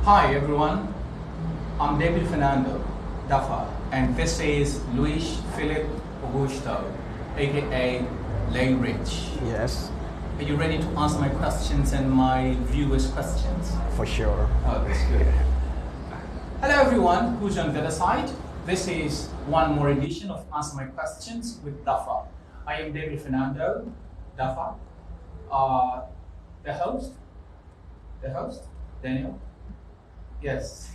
Hi everyone, I'm David Fernando, Dapher, and this is Luis Philip Augusto, aka Lay Rich. Yes, Are you ready to answer my questions and my viewers' questions? for sure. Oh, that's good. Hello everyone who's on the other side. This is one more edition of Answer My Questions with Dapher. I am David Fernando, Dapher. The host, Daniel. Yes.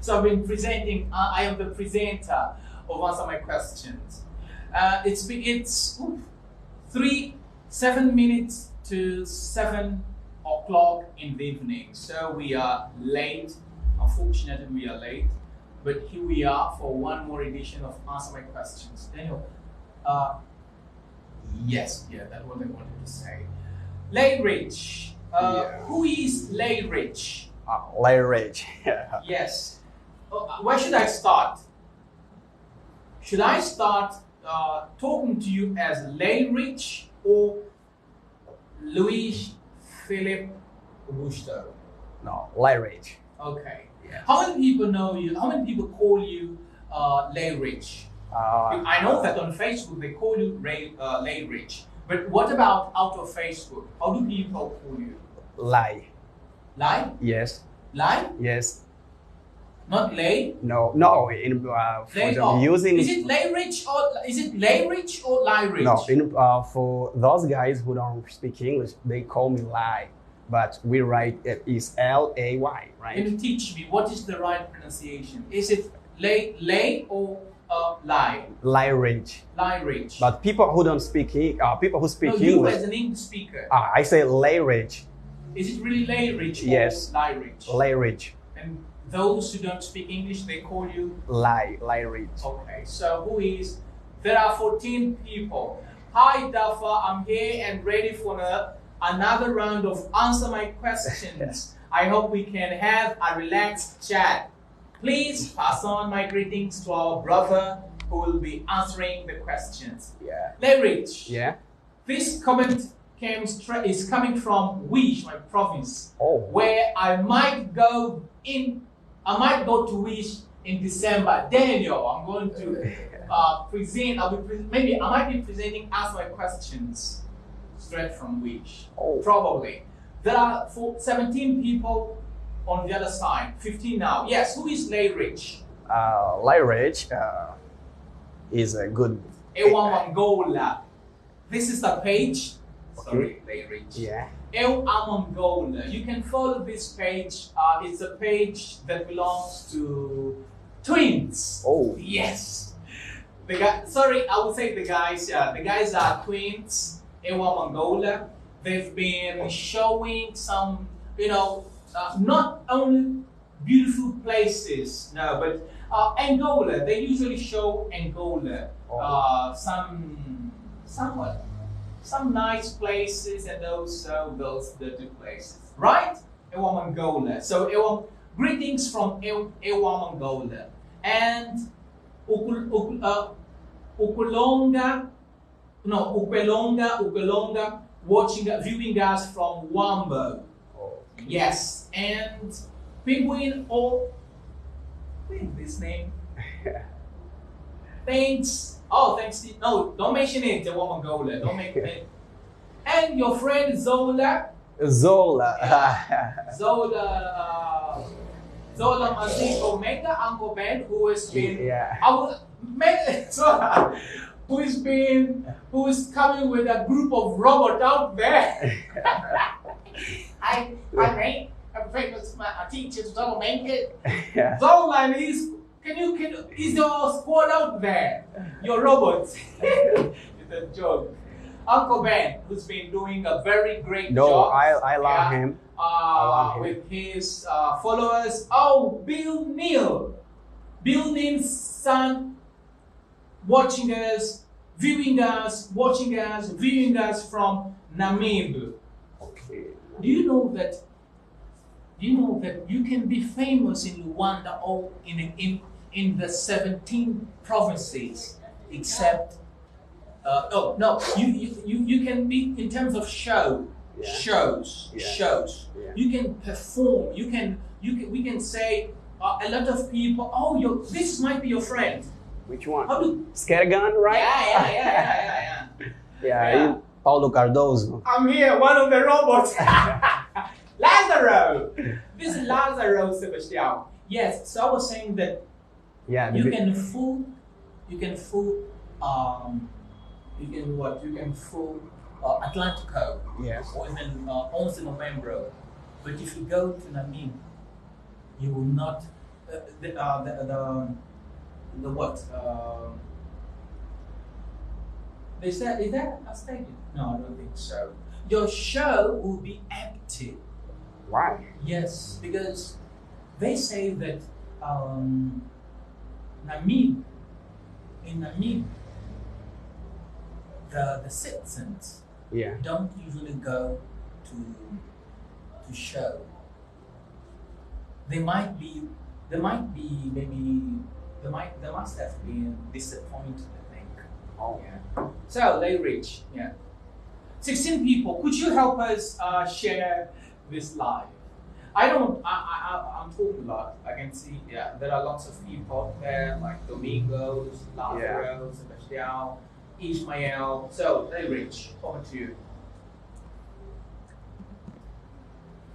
So I've been presenting, I am the presenter of Answer My Questions. It's 7 minutes to 7 o'clock in the evening. So we are late. Unfortunately, we are late. But here we are for one more edition of Answer My Questions. Daniel, that's what I wanted to say. Lay Rich. Who is Lay Rich? Lay Rich. Yes. Where should I start? Should I start talking to you as Lay Rich or Luis Philip Augusto? No, Lay Rich. Okay. Yes. How many people know you? How many people call you Lay Rich? I know that on Facebook they call you Lay Rich. But what about out of Facebook? How do people call you? Lay. Lie? Yes. Lie? Yes. Not lay? No. For Lay the off. using. Is it Lay Rich or Lie Rich? No. For those guys who don't speak English, they call me Lay, but we write it is Lay, right? Can you teach me what is the right pronunciation? Is it lay or lie? Lay Rich. Lie Rich. But people who don't speak people who speak no, you English, as an English speaker. I say Lay Rich. Is it really Lay Rich or Yes. Lie Rich? Lay Rich. And those who don't speak English, they call you? Lay Rich. Okay, so there are 14 people. Hi Dapher, I'm here and ready for another round of Answer My Questions. I hope we can have a relaxed chat. Please pass on my greetings to our brother who will be answering the questions. Yeah. Lay Rich. Yeah. This comment is coming from Wish, my province, where I might go to Wish in December. Daniel, I'm going to present. I might be presenting Ask My Questions straight from Wish. Probably. There are 17 people on the other side. 15 now. Yes. Who is Lay Rich? Lay Rich is a good. Ewa Angola. This is the page. Sorry, Lay Rich. Yeah. Eu Amo Angola. You can follow this page. It's a page that belongs to twins. Oh. Yes. I would say the guys. The guys are twins. Eu Amo Angola. They've been showing some, not only beautiful places, no, but Angola. They usually show Angola. Some nice places and also those dirty places, right? Ewa Angola. So greetings from Ewa Angola. And Ukulonga, viewing us from Wambo. Yes, and Penguin what is this name? Thanks. Oh, thanks. No, don't mention it, the woman Gola. Don't make it. And your friend Zola. Zola. Zola Mazik Omega, Uncle Ben, who has been. Who is coming with a group of robots out there. I mate. I'm famous teacher Zola Menke. Zola is. Is your squad out there? Your robots? It's a joke. Uncle Ben, who's been doing a very great job. No, I love him. With his followers. Oh, Bill Neal's son, watching us, viewing us from Namibia. Okay. Do you know that you can be famous in Rwanda or in the 17 provinces except you can be in terms of shows. You can perform, you we can say a lot of people. Oh, this might be your friend. Which one? How do? Scattergun, right? Yeah. Yeah. Paulo Cardoso. I'm here, one of the robots. Lazaro. This is Lazaro, Sebastian. Yes. So I was saying that. Yeah. You can fool Atlântico. Yes. Or even 11 November. But if you go to Namib, you will not the what? They said, is that a stadium? No, I don't think so. Your show will be empty. Why? Yes, because they say that in Namib, the citizens don't usually go to show. They must have been disappointed, I think. Oh. Yeah. So they reach, 16 people. Could you help us share this live? I'm talking a lot. I can see, there are lots of people there, like Domingos, Dapher, Sebastian, Ismael. So they reach. Over to you.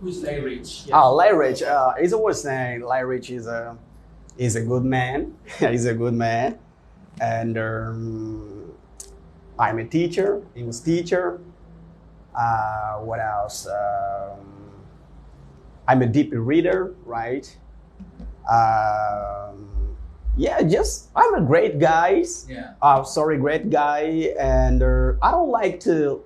Who's Layrich? Yes. Layrich. He's always saying Layrich is a good man. He's a good man, and I'm a teacher. English teacher. What else? I'm a deep reader, right? I'm a great guy. Great guy, and I don't like to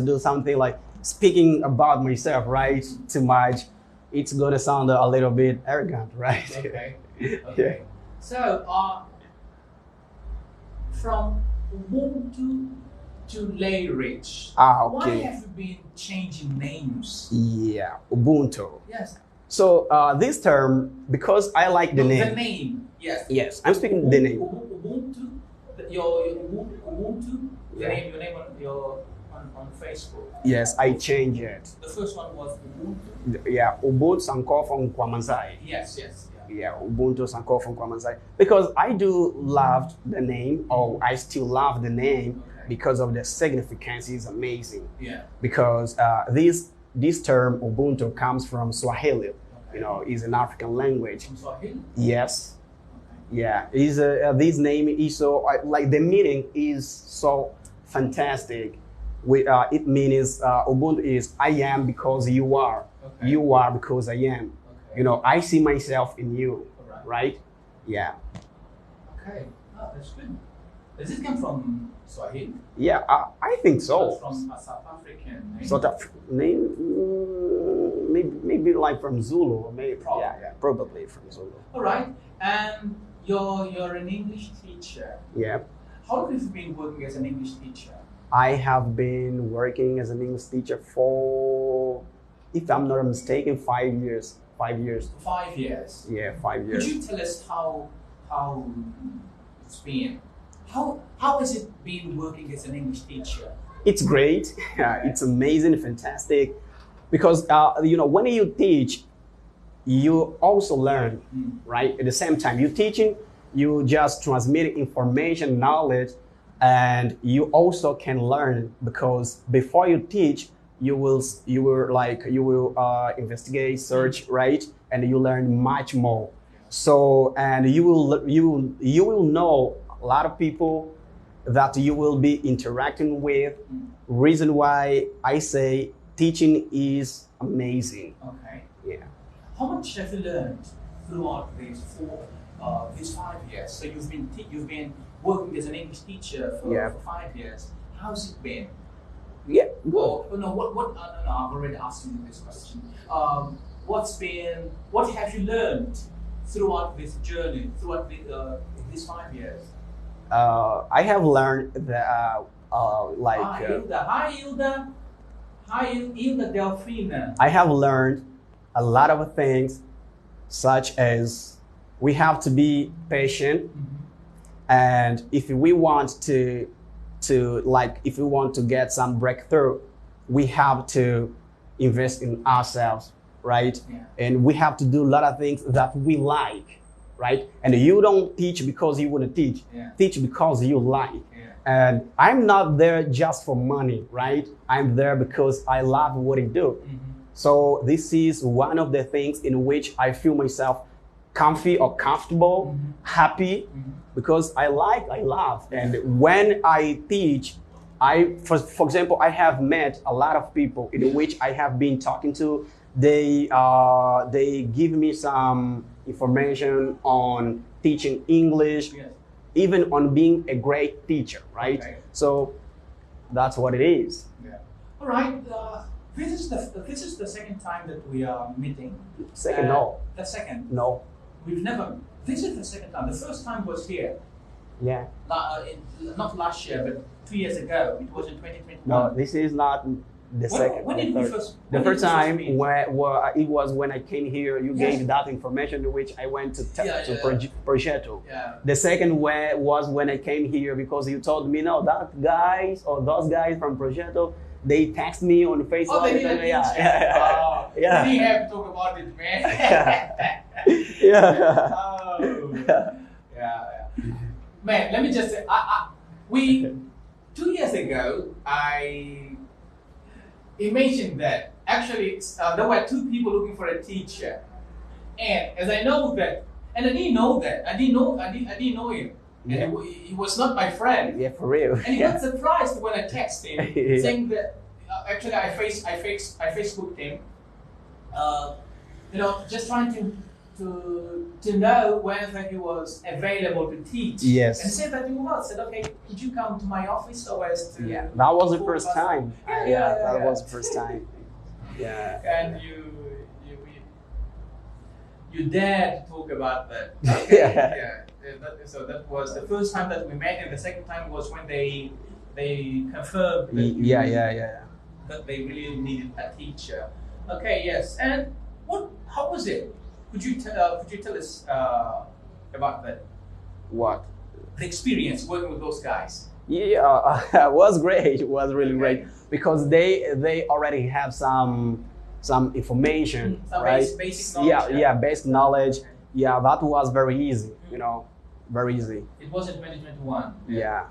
do something like speaking about myself, right? Too much. It's gonna sound a little bit arrogant, right? Okay. Yeah. So, from Ubuntu to Layrich. Okay. Why have you been changing names? Yeah, Ubuntu. Yes. So this term, because I like the name. The name, yes. Yes, I'm speaking the name. Ubuntu, your Ubuntu, your name on Facebook. Yes, I changed it. The first one was Ubuntu. Yeah, Ubuntu Sankofa Nkwamanzai. Yes. Yeah, Ubuntu Sankofa Nkwamanzai. Because I do love the name, or I still love the name because of the significance. Is amazing. Yeah. Because this term Ubuntu comes from Swahili. Okay. Is an African language. From Swahili? Yes. Okay. Yeah. This name is so like the meaning is so fantastic. It means Ubuntu is I am because you are. Okay. You are because I am. Okay. I see myself in you. Right? Yeah. Okay. Oh, that's good. Does it come from Swahili? Yeah, I think so. From a South African name? Sort of name, maybe like from Zulu, or maybe probably from Zulu. All right, and you're an English teacher. Yeah. How long have you been working as an English teacher? I have been working as an English teacher for, if I'm not mistaken, 5 years. 5 years. 5 years. Yeah, 5 years. Could you tell us how it's been? How has it been working as an English teacher? It's great. It's amazing, fantastic. Because when you teach, you also learn, right? At the same time, you teaching, you just transmit information, knowledge, and you also can learn. Because before you teach, you will investigate, search, right? And you learn much more. So, and you will know a lot of people that you will be interacting with. Reason why I say teaching is amazing. Okay. Yeah. How much have you learned throughout these 5 years? So you've been working as an English teacher for 5 years. How's it been? Yeah. Well, I've already asked you this question. What have you learned throughout this journey, throughout these 5 years? I have learned that, Hi, Hilda. Hi, Hilda Delfina. I have learned a lot of things, such as we have to be patient, and if we want to if we want to get some breakthrough, we have to invest in ourselves. right? Yeah. And we have to do a lot of things that we like, right? And you don't teach because you want to teach. Yeah. Teach because you like. Yeah. And I'm not there just for money, right? I'm there because I love what I do. Mm-hmm. So this is one of the things in which I feel myself comfy or comfortable, Mm-hmm. happy, Mm-hmm. because I love. And when I teach, for example, I have met a lot of people in which I have been talking to. They give me some information on teaching English, Yes. even on being a great teacher, right? Okay. So that's what it is. Yeah. All right. This is the second time that we are meeting. Second, no. The second. No. We've never. This is the second time. The first time was here. Yeah. Not last year, but 2 years ago. It was in 2021. No, this is not the second. When did we first? The when first did we time meet? where it was when I came here, you Yes. gave that information, which I went to Progetto. Yeah. The second was when I came here because you told me, no, those guys from Progetto, they text me on Facebook. Oh, they didn't. Yeah. We didn't have to talk about it, man. Yeah. Oh. Yeah. Man, let me just say, we 2 years ago, he mentioned that actually there were two people looking for a teacher, and as I know that, and I didn't know that, I didn't know him, Yeah. and he was not my friend, Yeah, for real. and he Yeah. got surprised when I texted him Yeah. saying that actually I Facebooked him, just trying to know whether he was available to teach. Yes. And said that he was. Said, okay, could you come to my office so as to? Yeah, that was the first time. Yeah, That was the first time. Yeah. And you dared to talk about that. Okay. Yeah. So that was the first time that we met, and the second time was when they confirmed that Yeah. that they really needed a teacher. Okay, yes. And how was it? Could you tell us about that? What? The experience working with those guys. Yeah, it was great. It was really great because they already have some information, Some right? basic knowledge. Yeah, basic knowledge. Yeah, that was very easy. Very easy. It was in 2021. Yeah,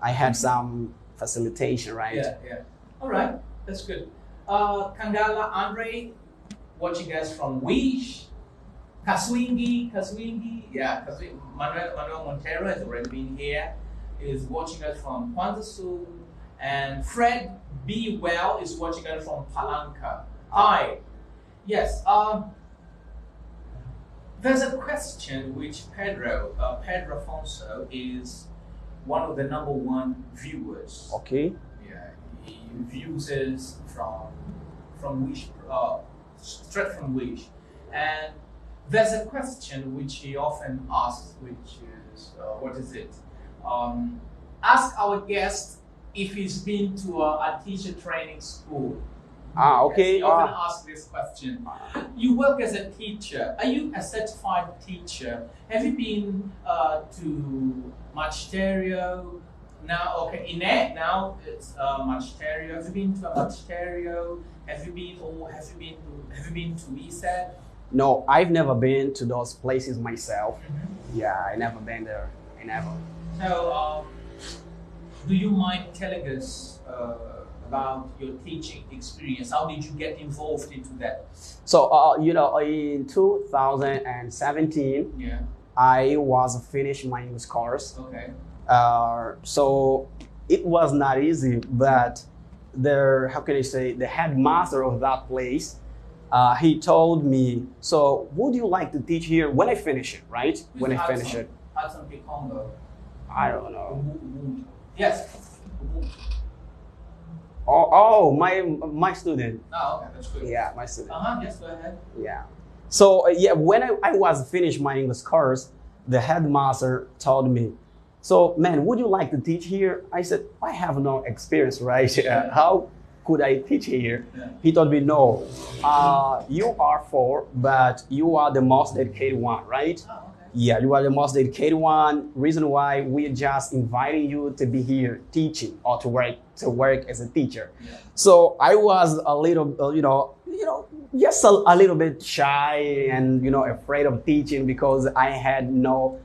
I had some facilitation, right? Yeah. All right, that's good. Kangala Andre, watching us from Wish. Kaswingi, yeah, Manuel Montero has already been here, is watching us from Kwanzasu, and Fred B. Well is watching us from Palanca. Hi. Yes, there's a question which Pedro Afonso is one of the #1 viewers. Okay. Yeah, he views us from Wish, straight from Wish, and there's a question which he often asks, which is, what is it? Ask our guest if he's been to a teacher training school. Okay. Yes, he often asks this question. You work as a teacher. Are you a certified teacher? Have you been to Magisterio? Now, okay, Inet, now it's Magisterio. Have you been to a Magisterio? Have you been to ESET? No, I've never been to those places myself. Mm-hmm. Yeah, I never been there. I never. So, do you mind telling us about your teaching experience? How did you get involved into that? So, in 2017, Yeah. I was finished my English course. Okay. So it was not easy, but the headmaster of that place, he told me, so would you like to teach here when I finish it, right? When I finish it. Hudson Congo. I don't know. Yes. Oh, my student. Oh, okay, that's good. Yeah, my student. Yes, go ahead. Yeah. So when I was finished my English course, the headmaster told me, so man, would you like to teach here? I said, I have no experience, right? How could I teach here? Yeah. He told me, no, you are 4, but you are the most educated one, right? Oh, okay. Yeah, you are the most dedicated one. Reason why we are just inviting you to be here teaching or to work as a teacher. Yeah. So I was a little, just a little bit shy and afraid of teaching because I had no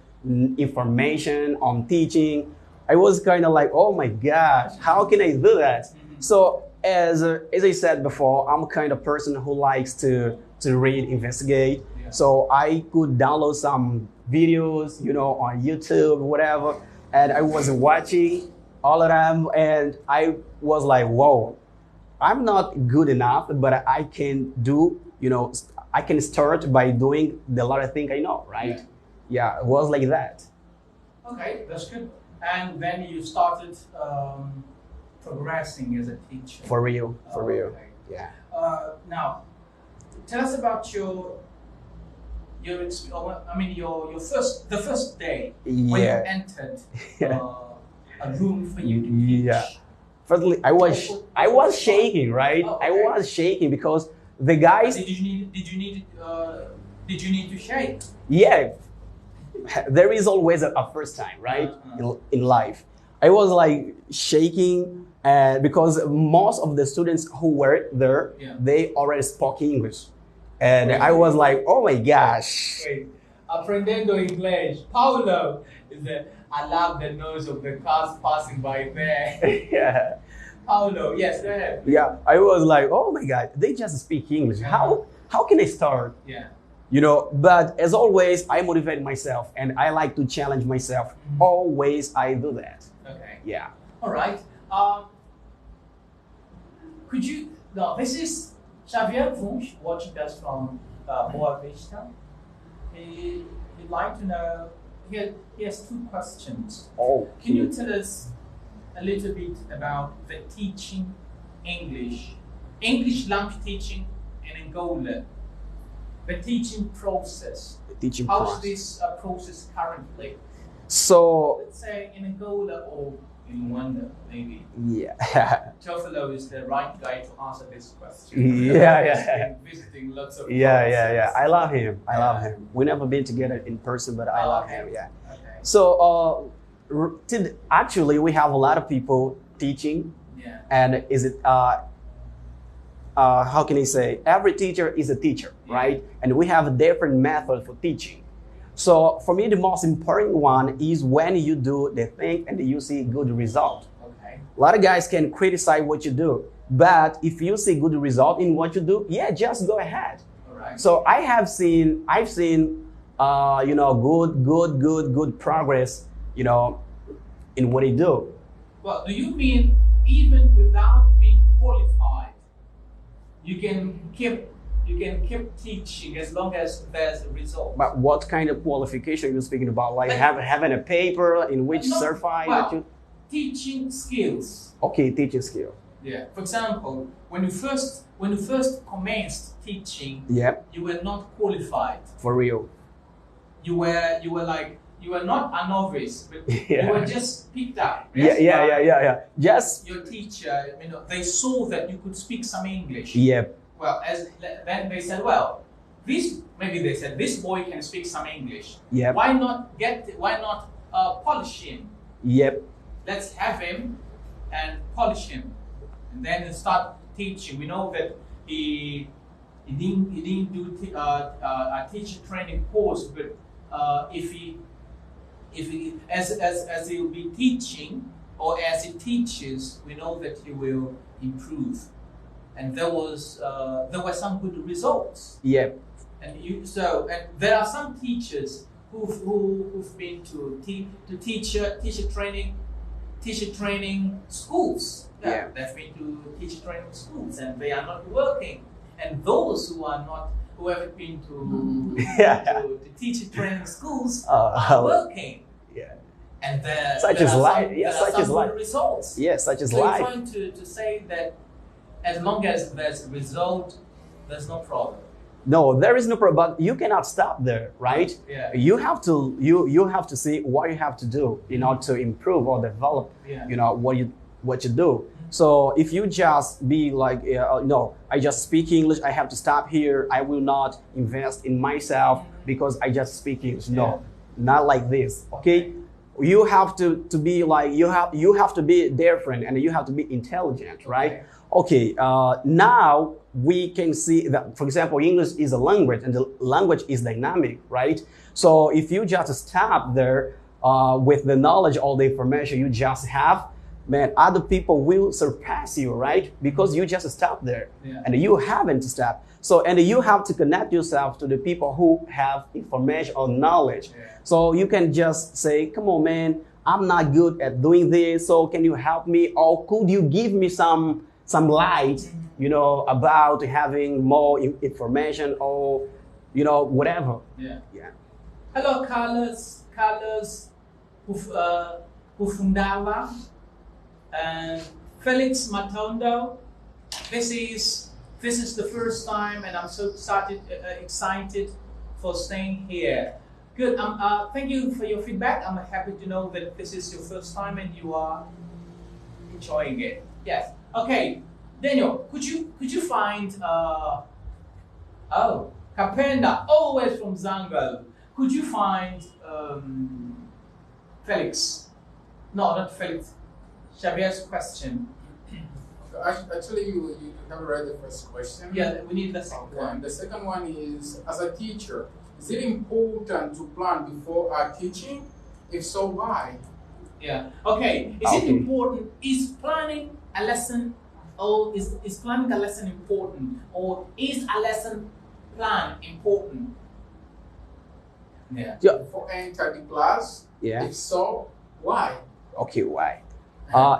information on teaching. I was kind of like, oh my gosh, how can I do that? Mm-hmm. So as I said before, I'm kind of person who likes to read, investigate. Yeah. So I could download some videos, on YouTube, whatever. And I was watching all of them and I was like, whoa, I'm not good enough, but I can do, I can start by doing the lot of things I know, right? Yeah, it was like that. Okay, that's good. And then you started progressing as a teacher. For real. Okay. Yeah. Now, tell us about your the first day when you entered a room for you to teach. Yeah. Firstly, I was shaking, right? Oh, okay. I was shaking because the guys. Did you need to shake? Yeah. There is always a first time, right? In life. I was like shaking because most of the students who were there, they already spoke English. And I was like, oh my gosh. Aprendendo Inglês. Paulo is I love the noise of the cars passing by there. Yeah. Paulo, yes, go ahead. Yeah, I was like, oh my God, they just speak English. How can I start? Yeah. But as always, I motivate myself and I like to challenge myself. Mm-hmm. Always I do that. Okay. Yeah. All right. This is Xavier Wunsch watching us from Boa Vista. He'd like to know, he has two questions. Oh. Can you tell us a little bit about the teaching English language teaching in Angola? The teaching process. How's this process currently? So let's say in Angola or in Rwanda, maybe. Yeah. Teofilo is the right guy to answer this question. Yeah. Visiting lots of. Yeah. I love him. We never been together in person, but I love him. Yeah. Okay. So actually, we have a lot of people teaching. Yeah. And is it how can I say? Every teacher is a teacher, right? And we have a different method for teaching. So for me, the most important one is when you do the thing and you see good result. Okay. A lot of guys can criticize what you do, but if you see good result in what you do, just go ahead. All right. So I've seen good progress, in what I do. Well, do you mean even without being qualified, you can keep teaching as long as there's a result? But what kind of qualification are you speaking about? Like having a paper in which certified that you... Teaching skills. Okay, teaching skill. Yeah. For example, when you first commenced teaching, you were not qualified. For real. You were not a novice, but you were just picked up. Yeah. Just your teacher, they saw that you could speak some English. Yep. Well, then they said, this boy can speak some English. Yep. Why not polish him? Yep. Let's have him and polish him, and then start teaching. We know that he didn't do a teacher training course, but if he as he will be teaching or as he teaches, we know that he will improve. And there were some good results. Yep. And there are some teachers who've been to teacher training schools. Yeah. They've been to teacher training schools and they are not working. And those who haven't been to teacher training schools are working. Yeah. And such is life. Such is life. Results. Yes, such is life. life. So you're trying to say that as long as there's a result, there's no problem. No, there is no problem. But you cannot stop there, right? Yeah. You have to see what you have to do in order to improve or develop. Yeah. What you do. So if you just be like, no, I just speak English, I have to stop here. I will not invest in myself because I just speak English. No, not like this. Okay, you have to be like you have to be different, and you have to be intelligent, right? Okay, now we can see that, for example, English is a language, and the language is dynamic, right? So if you just stop there with the knowledge, all the information you just have, man, other people will surpass you, right? Because you just stop there, and you haven't stopped. So, and you have to connect yourself to the people who have information or knowledge. So you can just say, come on, man, I'm not good at doing this, so can you help me? Or could you give me some light, you know, about having more information, or, you know, whatever. Yeah. Hello, Carlos Pufundala and Felix Matondo. This is the first time, and I'm so excited for staying here. Good. Thank you for your feedback. I'm happy to know that this is your first time and you are enjoying it. Yes. Okay, Daniel, could you find Capenda, always from Zango. Could you find Felix? No, not Felix. Xavier's question. Actually, you have read the first question. Yeah, we need the second one. The second one is, as a teacher, is it important to plan before teaching? If so, why? Yeah. Okay. Is it important? Is planning a lesson, or is planning a lesson important, or is a lesson plan important? Yeah. For enter the class. Yeah. If so, why? Okay, why?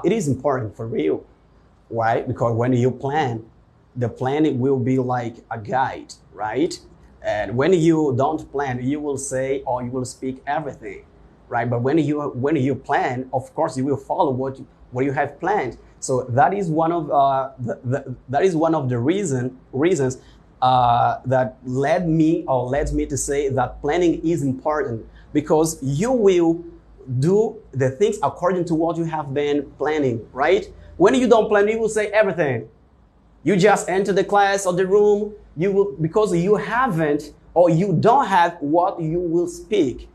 It is important for real. Why? Because when you plan, the planning will be like a guide, right? And when you don't plan, you will say or you will speak everything, right? But when you plan, of course, you will follow what you have planned. So that is one of the reasons that leads me to say that planning is important, because you will do the things according to what you have been planning, right? When you don't plan, you will say everything. You just enter the class or the room, because you haven't or you don't have what you will speak.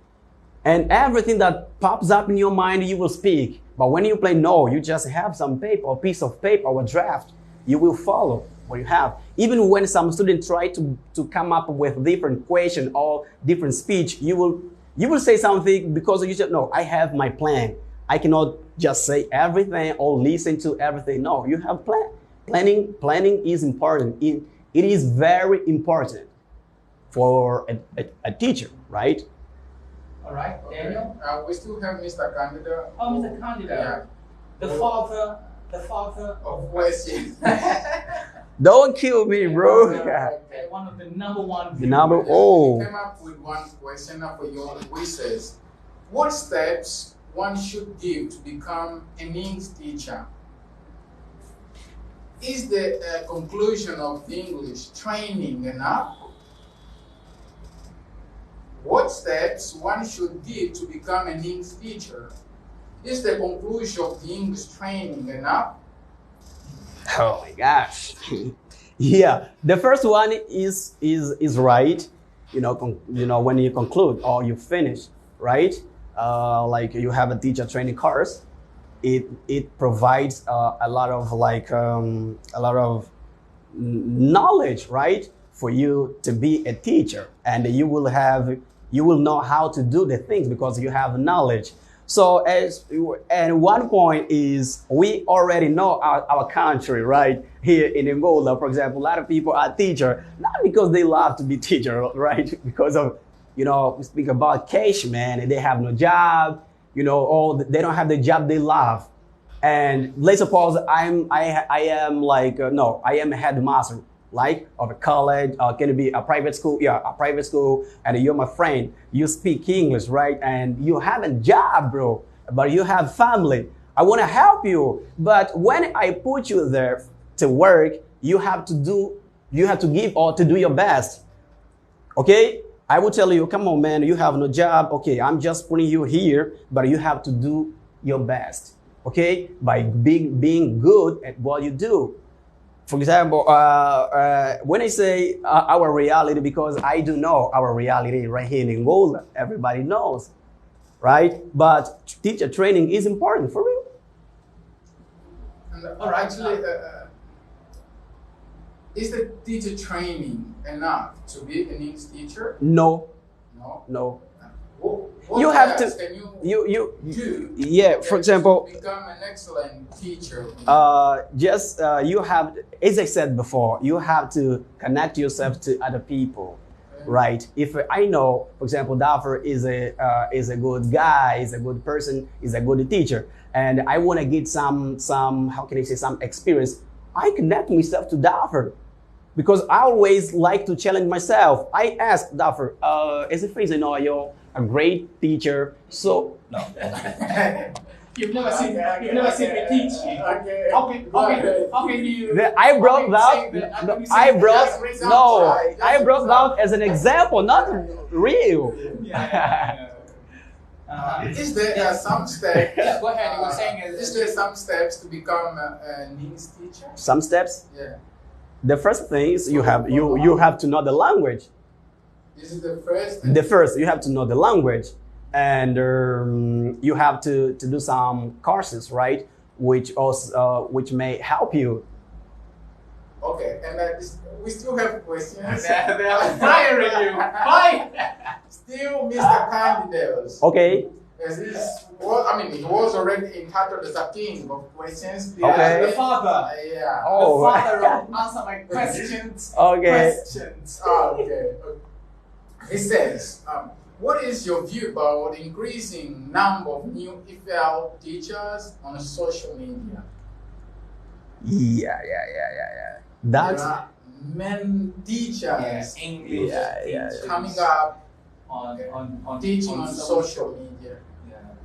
And everything that pops up in your mind, you will speak. But when you plan, no, you just have some paper, or piece of paper, or a draft. You will follow what you have. Even when some students try to come up with different question or different speech, you will say something because you said, no, I have my plan. I cannot just say everything or listen to everything. No, you have plan. Planning is important. It is very important for a teacher, right? All right, Daniel. We still have Mr. Candida. Oh, Mr. Candida. Yeah. The father of questions. Don't kill me, bro. One of the number one. He came up with one question for you, which says, what steps one should give to become an English teacher? Is the conclusion of the English training enough? What steps one should give to become an English teacher? Is the conclusion of the English training enough? Oh my gosh. Yeah, the first one is right. You know, when you conclude or you finish, right? Like you have a teacher training course, it provides a lot of knowledge, right, for you to be a teacher, and you will know how to do the things because you have knowledge. So and one point is we already know our country, right? Here in Angola, for example, a lot of people are teacher, not because they love to be teacher, right? Because of, we speak about cash, man, and they have no job, or they don't have the job they love. And let's suppose I am a headmaster, like of a college, can it be a private school? Yeah, a private school, and you're my friend. You speak English, right? And you have a job, bro, but you have family. I want to help you, but when I put you there to work, you have to give or to do your best. Okay? I will tell you, come on, man, you have no job. Okay, I'm just putting you here, but you have to do your best. Okay? By being good at what you do. For example, when I say our reality, because I do know our reality right here in Angola, everybody knows, right? But teacher training is important for real. And, actually, is the teacher training enough to be an English teacher? No. No. No. What You have to. can You. do Yeah. For example. to become an excellent teacher? You have, as I said before, you have to connect yourself to other people, right? If I know, for example, Dapher is a good guy, is a good person, is a good teacher, and I want to get some how can I say, some experience, I connect myself to Dapher. Because I always like to challenge myself. I ask Dapher, as a friend, I know you're a great teacher, so no. You've never seen me teach. Okay. How can you? I brought down as an example, not real. Is there some steps? Yeah, go ahead. You were saying is there some steps to become an English teacher? Some steps. Yeah. The first thing is you have to know the language. This is the first. The first, you have to know the language, and you have to do some courses, right? Which may help you. Okay, and we still have questions. They are firing you. Fine. Still, Mr. Candidates. Okay. He was already entitled as a king of questions. Okay. The father. Yeah. Oh. The father will answer my questions. Okay. Questions. Okay. It says, what is your view about increasing number of new EFL teachers on social media? Yeah. That's There are many teachers English teachers coming up on teaching on social media.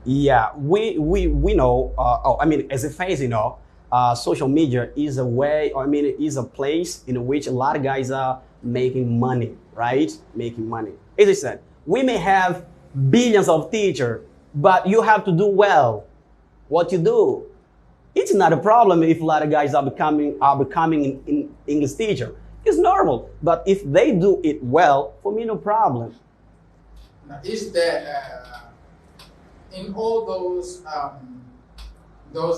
yeah. We know. As a phase, social media is a way. Is a place in which a lot of guys are making money, right? Making money. As I said, we may have billions of teachers, but you have to do well what you do. It's not a problem if a lot of guys are becoming an English teacher. It's normal. But if they do it well, for me, no problem. Now, is there in all those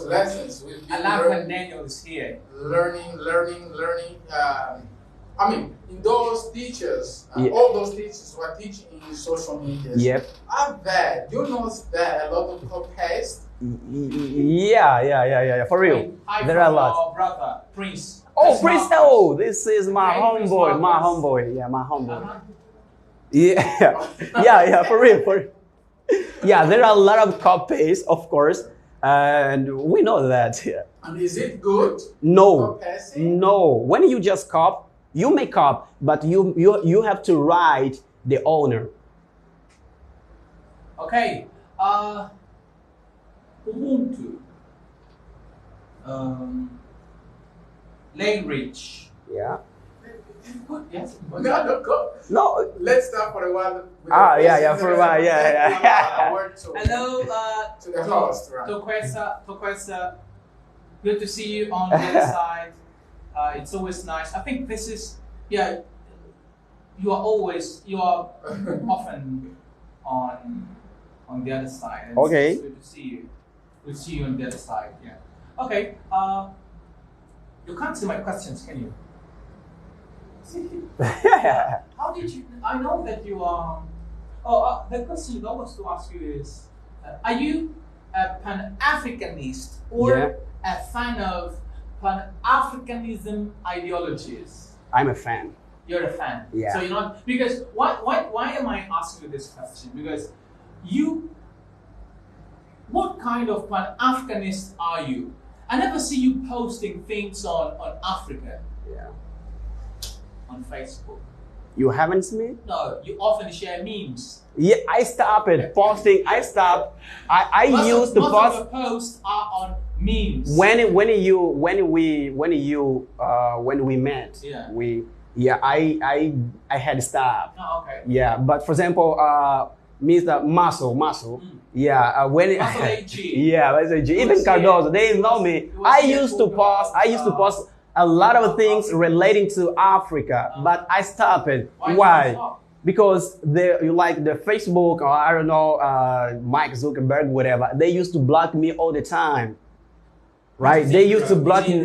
lessons we've been Daniel is here. learning. In those teachers, all those teachers who are teaching in social media. Yep. You know there a lot of copy-paste? Yeah. For real. There are a lot. Our brother, Prince. Oh, Prince! Oh, this is my Okay, homeboy. Prince My Marcus. homeboy. Yeah, my homeboy. Uh-huh. Yeah. For real. Yeah, there are a lot of copies, of course, and we know that. Yeah. And is it good? No. Copy-pasting? No. When you just copy, you may copy, but you have to write the owner. Okay. Ubuntu. Language. Yeah. Good, yes. No, go. No. Let's start for a while. For a while. Yeah. Hello, To the host, right? Tokwesa. Good to see you on the other side. It's always nice. I think this is, you are often on the other side. And Okay. It's good to see you. We'll see you on the other side. Yeah. Okay. You can't see my questions, can you? How did you? I know that you are. The question I was to ask you is: are you a Pan-Africanist or a fan of Pan-Africanism ideologies? I'm a fan. You're a fan. Yeah. So you're not, because why am I asking you this question? Because what kind of Pan-Africanist are you? I never see you posting things on Africa. Yeah. On Facebook. You haven't seen me? No, you often share memes. Yeah, I stopped posting. I used to most post. of the posts are on memes. When we met, I had stopped. Oh, okay. Yeah, but for example, Mr. Muscle. Yeah, when Muscle AG. yeah, even Cardozo, they know me. I used to post a lot of things relating to Africa, but I stopped it. Why? Because you like the Facebook, or I don't know, Mike Zuckerberg, whatever. They used to block me all the time, right? They used to block me.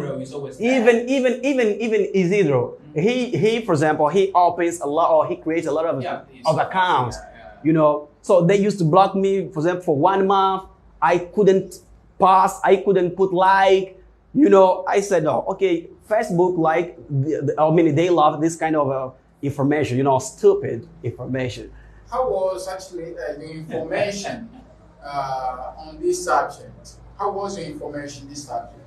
Even Isidro. He, for example, he opens a lot, or he creates a lot of accounts. You know, so they used to block me, for example, for 1 month. I couldn't pass. I couldn't put like. You know, I said no. Okay, Facebook, like, I mean, they love this kind of. Information, you know, stupid information. How was actually the information on this subject? How was the information this subject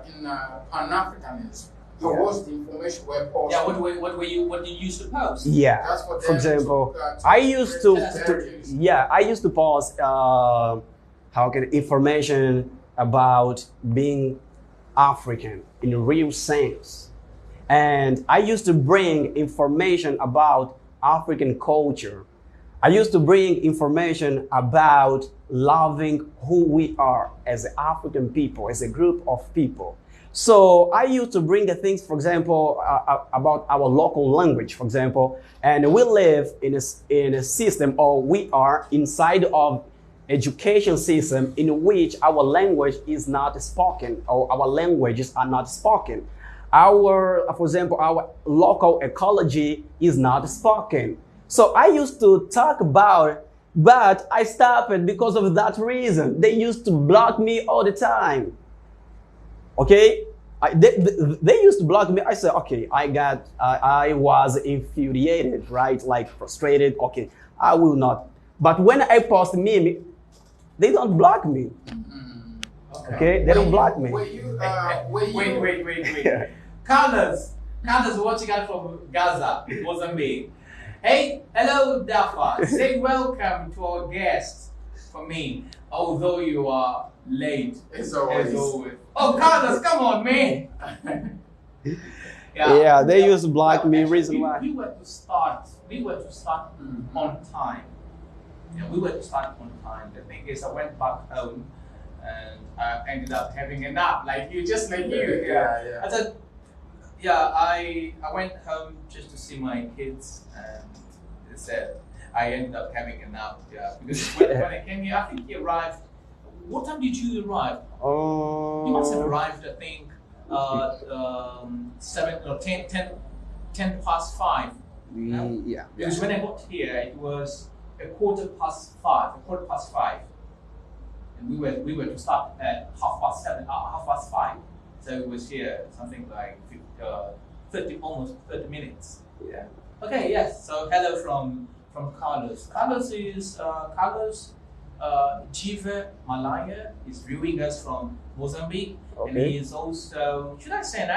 in Pan-Africanism? How was the information were posted? Yeah, what did you used to post? Yeah, for example, I used to post information about being African in a real sense. And I used to bring information about African culture. I used to bring information about loving who we are as African people, as a group of people. So I used to bring the things, for example, about our local language, for example, and we live in a system, or we are inside of education system in which our language is not spoken, or our languages are not spoken. For example, our local ecology is not spoken. So I used to talk about it, but I stopped it because of that reason. They used to block me all the time. Okay? They used to block me. I said, okay, I was infuriated, right? Like frustrated. Okay, I will not. But when I post meme, they don't block me. Okay? They don't block me. Wait. Carlos, watching out from Gaza, Mozambique. Hey, hello, Dapher. Say welcome to our guest for me, although you are late. As always. Oh, Carlos, come on, man. Yeah, they used to block me. Reason why? We were to start on time. Yeah, we were to start on time. The thing is, I went back home and I ended up having a nap, like you. Yeah. I said, I went home just to see my kids, and it said I ended up having a nap. Yeah, because when I came here, I think he arrived. What time did you arrive? You must have arrived, I think, 10 past 5. Yeah. Because when I got here, it was a quarter past 5. And we were to start at 5:30. So it was here something like 30 minutes. Yeah. Okay. Yes. So hello from Carlos. Carlos is Jiva Malaya is viewing us from Mozambique, and he is also, should I say, an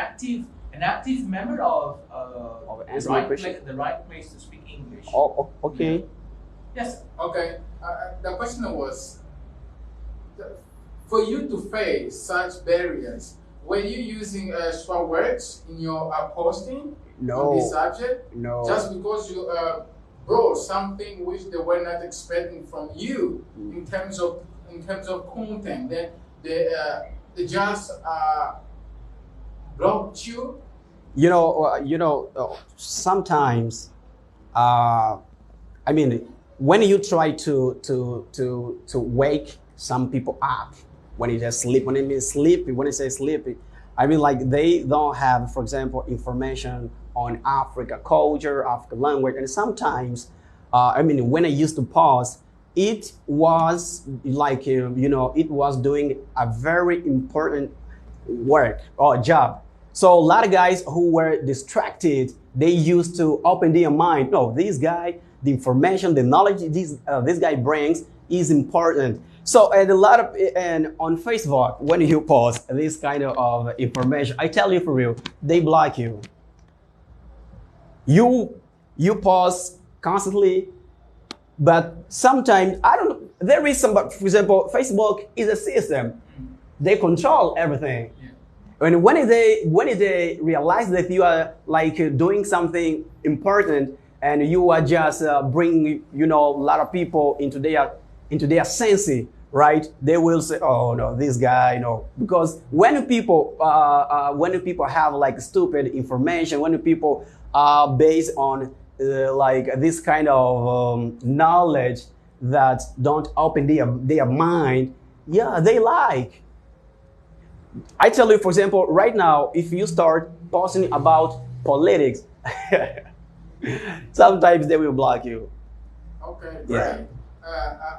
active member of the right place to speak English. Oh, okay. Yeah. Yes. Okay. The question was, for you to face such barriers, were you using strong words in your posting on this subject? No. Just because you brought something which they were not expecting from you in terms of content, then they just blocked you. Sometimes, I mean, when you try to wake some people up, when you just sleep, when I say sleepy, I mean like they don't have, for example, information on Africa culture, Africa language, and sometimes, when I used to pause, it was like, it was doing a very important work or job. So a lot of guys who were distracted, they used to open their mind. No, this guy, the information, the knowledge this guy brings is important. So and on Facebook, when you post this kind of information, I tell you for real, they block you. You post constantly, but sometimes there is some, for example, Facebook is a system. They control everything. Yeah. And when they realize that you are like doing something important and you are just bringing, a lot of people into their sense, right? They will say, "Oh no, this guy, no." Because when people have like stupid information, when people are based on like this kind of knowledge that don't open their mind, yeah, they like. I tell you, for example, right now, if you start posting about politics, sometimes they will block you. Okay, great. Yeah.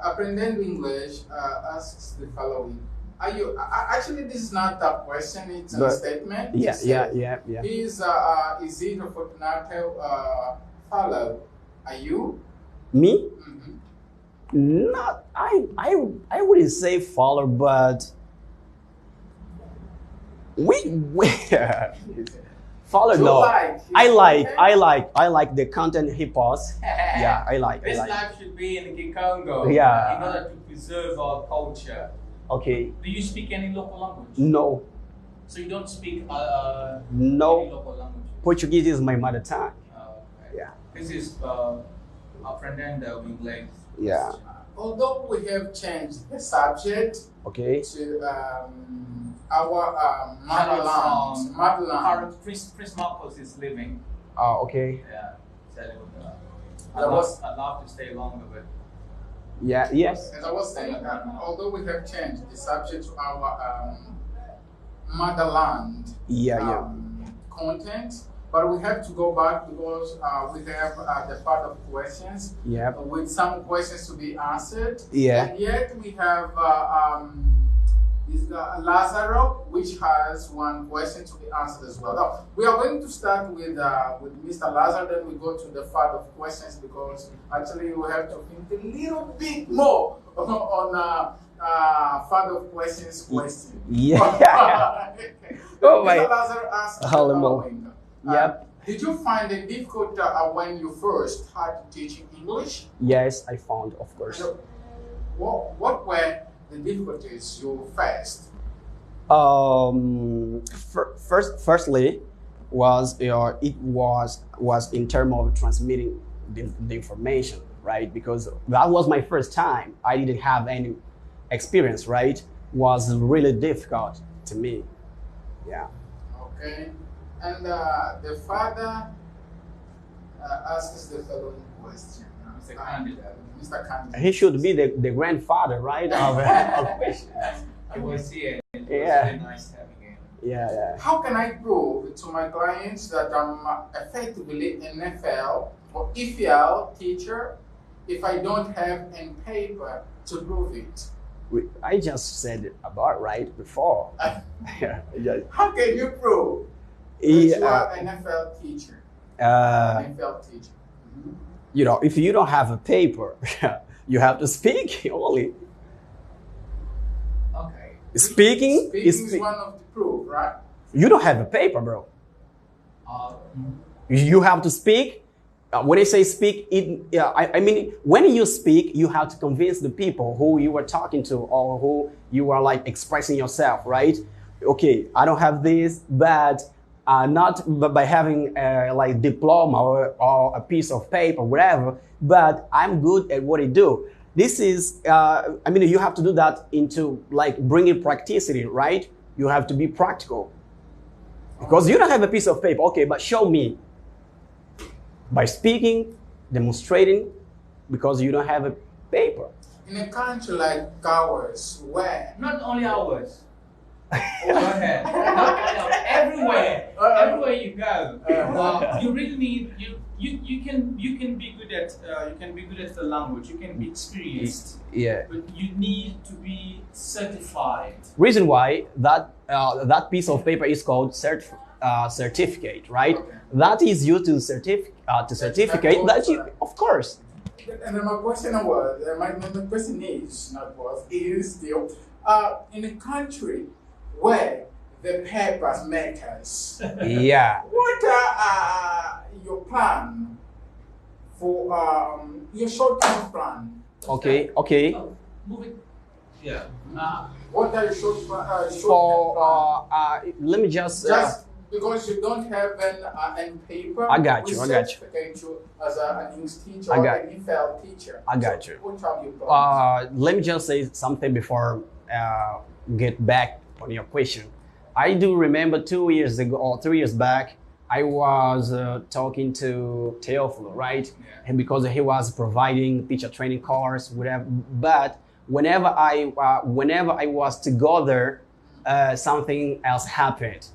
Aprendendo English asks the following. Are you actually? This is not a question; it's a statement. Yeah, It yeah. Is Isidro Fortunato follow? Are you? Me? Mm-hmm. Not. I wouldn't say follow, but we follow. So No, like, I like the content he posts. Yeah, I like. This life should be in the Congo. Yeah. In order to preserve our culture. Okay. Do you speak any local language? No. So you don't speak No. any local language? Portuguese is my mother tongue. Okay. Yeah. This is aprendendo Inglês. Yeah. Although we have changed the subject Okay. to our motherland. Prince Marcos is living. Oh, okay. Yeah. So, I'd love to stay longer, but Yeah. Yes. As I was saying, although we have changed the subject to our motherland content, but we have to go back because we have the part of questions Yeah. with some questions to be answered. Yeah. And yet we have Lazaro, which has one question to be answered as well. Now, we are going to start with Mr. Lazaro, then we go to the part of questions because actually we have to think a little bit more on part of questions question. Yeah. Oh my. Mr. Lazaro asked the Hello. following. Yep. Did you find it difficult when you first started teaching English? Yes, I found, of course. So, what were the difficulties you faced? Firstly, it was in terms of transmitting the information, right? Because that was my first time. I didn't have any experience, right? Was really difficult to me. Yeah. Okay. And the father asks the following question. Mr. Candidate. Mr. Candidate. He should be the grandfather, right? of question. I was here. It was Yeah. really nice having him. Yeah. How can I prove to my clients that I'm effectively an FL or EFL teacher if I don't have any paper to prove it? I just said it about right before. Yeah. How can you prove that you are an FL teacher? An FL teacher. Mm-hmm. You know, if you don't have a paper, you have to speak only. Okay. Speaking is one of the proof, right? You don't have a paper, bro. You have to speak. When I say speak, I mean, when you speak, you have to convince the people who you are talking to or who you are like expressing yourself, right? Okay, I don't have this, but not by having like diploma or a piece of paper, whatever, but I'm good at what I do. This is, I mean, you have to do that into like bringing practicity, right? You have to be practical. Because you don't have a piece of paper, okay, but show me. By speaking, demonstrating, because you don't have a paper. In a country like ours, where Not only ours. Go ahead. Everywhere. Everywhere you go, you really need you can be good at the language. You can be experienced. Yeah. But you need to be certified. Reason why that piece of paper is called certificate, right? Okay. That is used to certificate that you, of course. And then my question is still in a country where the papers makers. Yeah. What are your plan for your short-term plan? Okay. Move it. Yeah. What are your short-term For let me just Because you don't have an paper. I got you. Certificate you as an English teacher or an EFL teacher. I got you. What have you got? Let me just say something before get back on your question. I do remember 2 years ago or 3 years back, I was talking to Dapher, right? Yeah. And because he was providing teacher training course, whatever. But whenever I was to go there, something else happened,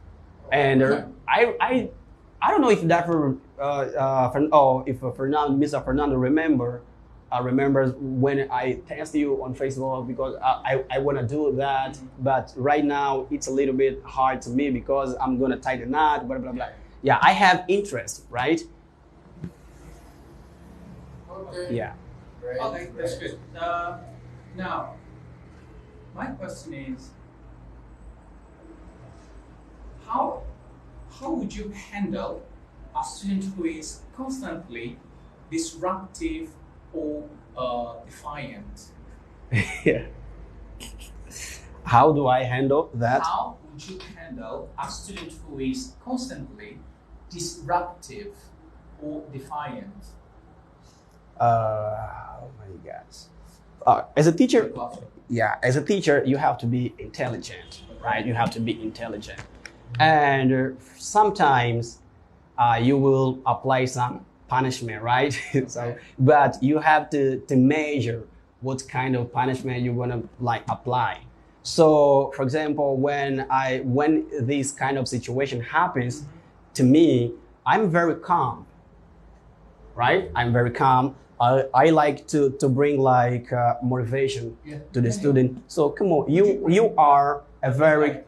and I don't know if Dapher Mr. Fernando remembers when I text you on Facebook because I want to do that, but right now it's a little bit hard to me because I'm gonna tie the knot, blah blah blah. Yeah, I have interest, right? Okay. Yeah. Great. Okay, that's good. Now, my question is, how would you handle a student who is constantly disruptive or defiant? Yeah. How do I handle that? How would you handle a student who is constantly disruptive or defiant? Oh my gosh. As a teacher, you have to be intelligent, right? You have to be intelligent. And sometimes you will apply some punishment, right? So, but you have to measure what kind of punishment you're gonna apply. So, for example, when this kind of situation happens to me, I'm very calm, right? I'm very calm. I like to bring motivation to the student. So come on, you are a very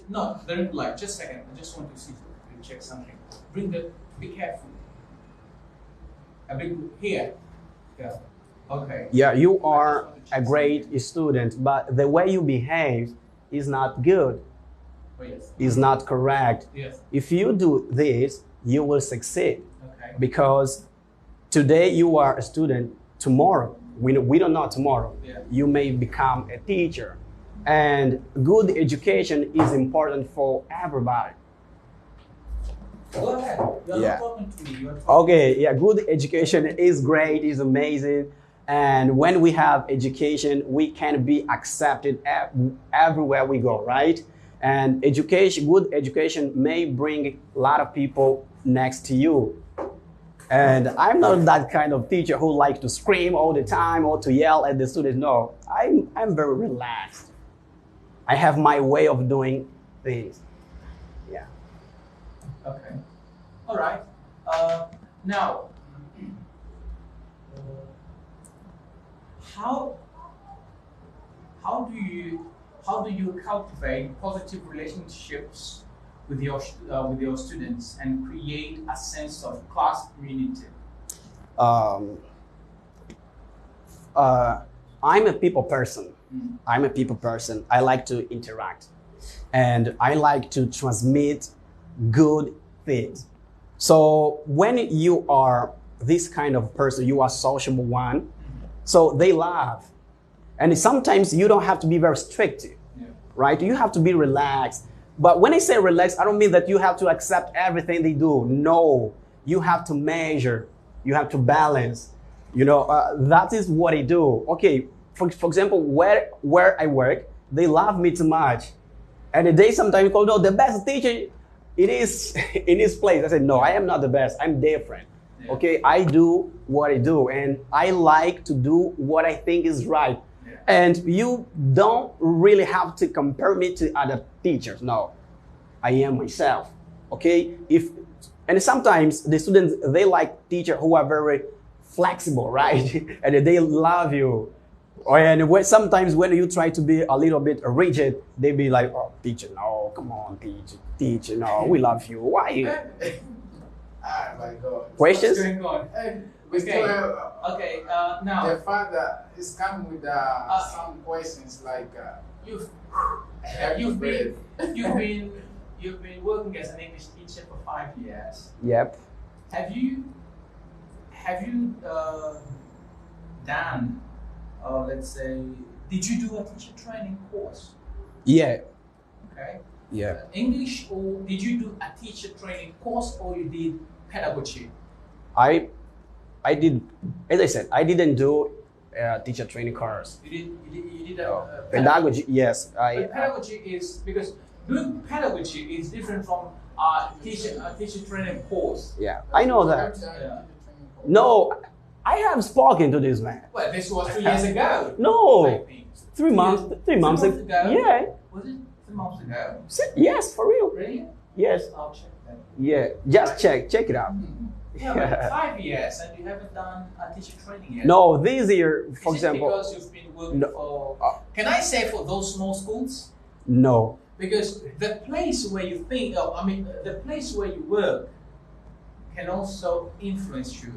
No, just a second. I just want to see to check something. Be careful. A bit here. Yeah. Okay. Yeah, you are a great student, but the way you behave is not good. Oh, yes. Is not correct. Yes. If you do this, you will succeed. Okay. Because today you are a student, tomorrow, we don't know tomorrow, you may become a teacher. And good education is important for everybody. Go ahead. You're Yeah. not talking to me. You're talking Okay, yeah, good education is great, is amazing. And when we have education, we can be accepted everywhere we go, right? And good education may bring a lot of people next to you. And I'm not that kind of teacher who likes to scream all the time or to yell at the students. No, I'm very relaxed. I have my way of doing things. Yeah. Okay. All right. Now, how do you cultivate positive relationships with your students and create a sense of class community? I'm a people person. I'm a people person. I like to interact, and I like to transmit good things. So when you are this kind of person, you are sociable one, so they laugh. And sometimes you don't have to be very strict, right? You have to be relaxed. But when I say relaxed, I don't mean that you have to accept everything they do. No, you have to measure, you have to balance. That is what I do. Okay, for example, where I work, they love me too much. And they sometimes call, no, the best teacher, it is in this place. I said, no, I am not the best. I'm different. Yeah. Okay, I do what I do, and I like to do what I think is right. Yeah. And you don't really have to compare me to other teachers. No, I am myself. Okay, and sometimes the students, they like teachers who are very flexible, right? And they love you. And sometimes when you try to be a little bit rigid, they be like, oh, teacher, no, come on, teacher, no, we love you. Why? Ah, my God. Questions? What's going on? We still have, Okay, now. The father is coming with some questions like, You've been working as an English teacher for 5 years. Yep. Have you done, let's say, did you do a teacher training course? Yeah. Okay. Yeah. English, or did you do a teacher training course, or you did pedagogy? I did, as I said, I didn't do teacher training course. You did Pedagogy, yes. But pedagogy is, because doing pedagogy is different from teacher training course. Yeah, I know that. Yeah. No, I have spoken to this man. Well, this was 2 years ago. No, I think. 3 months. 3 months ago. Yeah. Was it 3 months ago? Yes, for real. Really? Yes. I'll check that. Yeah, just check it out. Yeah, but 5 years and you haven't done a teacher training yet. No, this year, for Is it example. because you've been working for. Can I say for those small schools? No. Because the place where you think, the place where you work can also influence you.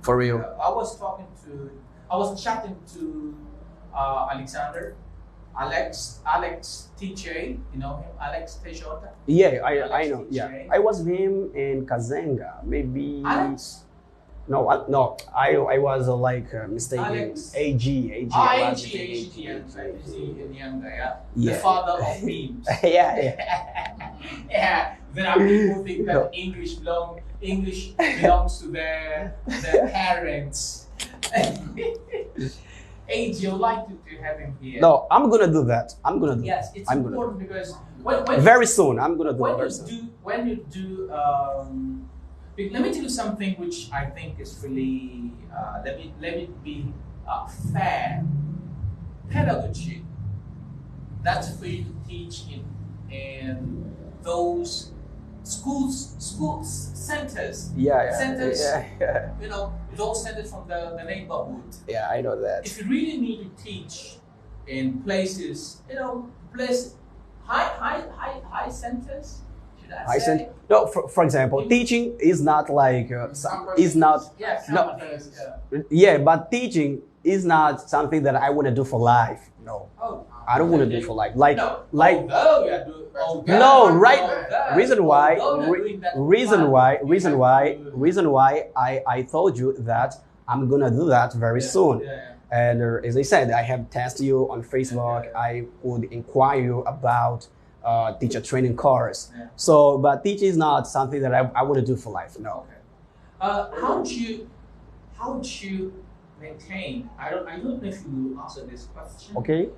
For real. I was chatting to Alexander, Alex TJ, you know him, Alex Tejota. Yeah, I know. TJ. Yeah, I was with him in Kazenga, maybe. Alex? No, I was mistaken. Alex. AG. AG, yeah. The father of memes. yeah. Yeah. Then our people think that English belongs to their parents. AG, you'd like to have him here. No, I'm gonna do that. Yes, it's important because when very soon. I'm gonna do it very soon. When you do, let me tell you something which I think is really, let me be fair. Pedagogy, that's for you to teach in those schools, centers. Centers. Yeah. You know, those centers from the neighborhood. Yeah, I know that. If you really need to teach in places, high centers. I said no. For example, teaching is not like is not. Yes. No. Yeah, but teaching is not something that I want to do for life. No. Oh. I don't want to do for life. Reason why I told you that I'm gonna do that very soon. And as I said, I have tested you on Facebook. I would inquire you about teacher training course. So, but teaching is not something that I want to do for life. No. How would you maintain? I don't know if you answer this question. Okay.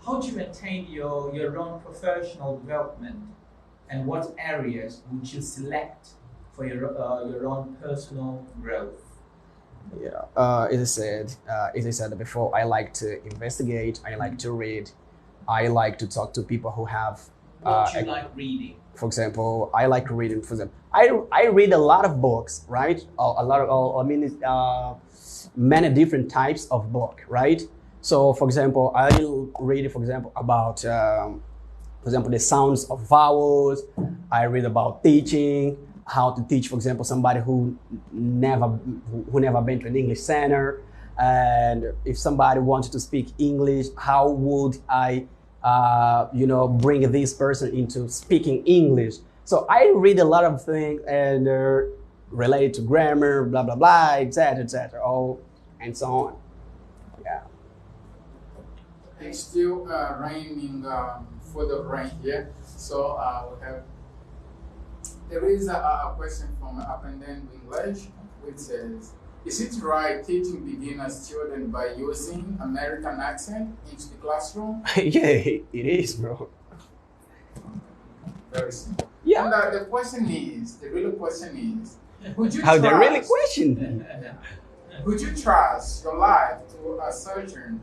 How do you maintain your own professional development, and what areas would you select for your own personal growth? Yeah. As I said before, I like to investigate. I like to read. I like to talk to people who have. What do you like reading? For example, I like reading. For example, I read a lot of books, right? Many different types of book, right? So, for example, I read, about, the sounds of vowels. I read about teaching, how to teach, for example, somebody who never been to an English center. And if somebody wanted to speak English, how would I, bring this person into speaking English? So I read a lot of things and related to grammar, blah, blah, blah, etc., and so on. Yeah. It's still raining for the rain here. So there is a question from Up and Then English, which says, is it right teaching beginner student by using American accent into the classroom? Yeah, it is, bro. Very simple. Yeah. And the real question is, would you How trust, the really question? would you trust your life to a surgeon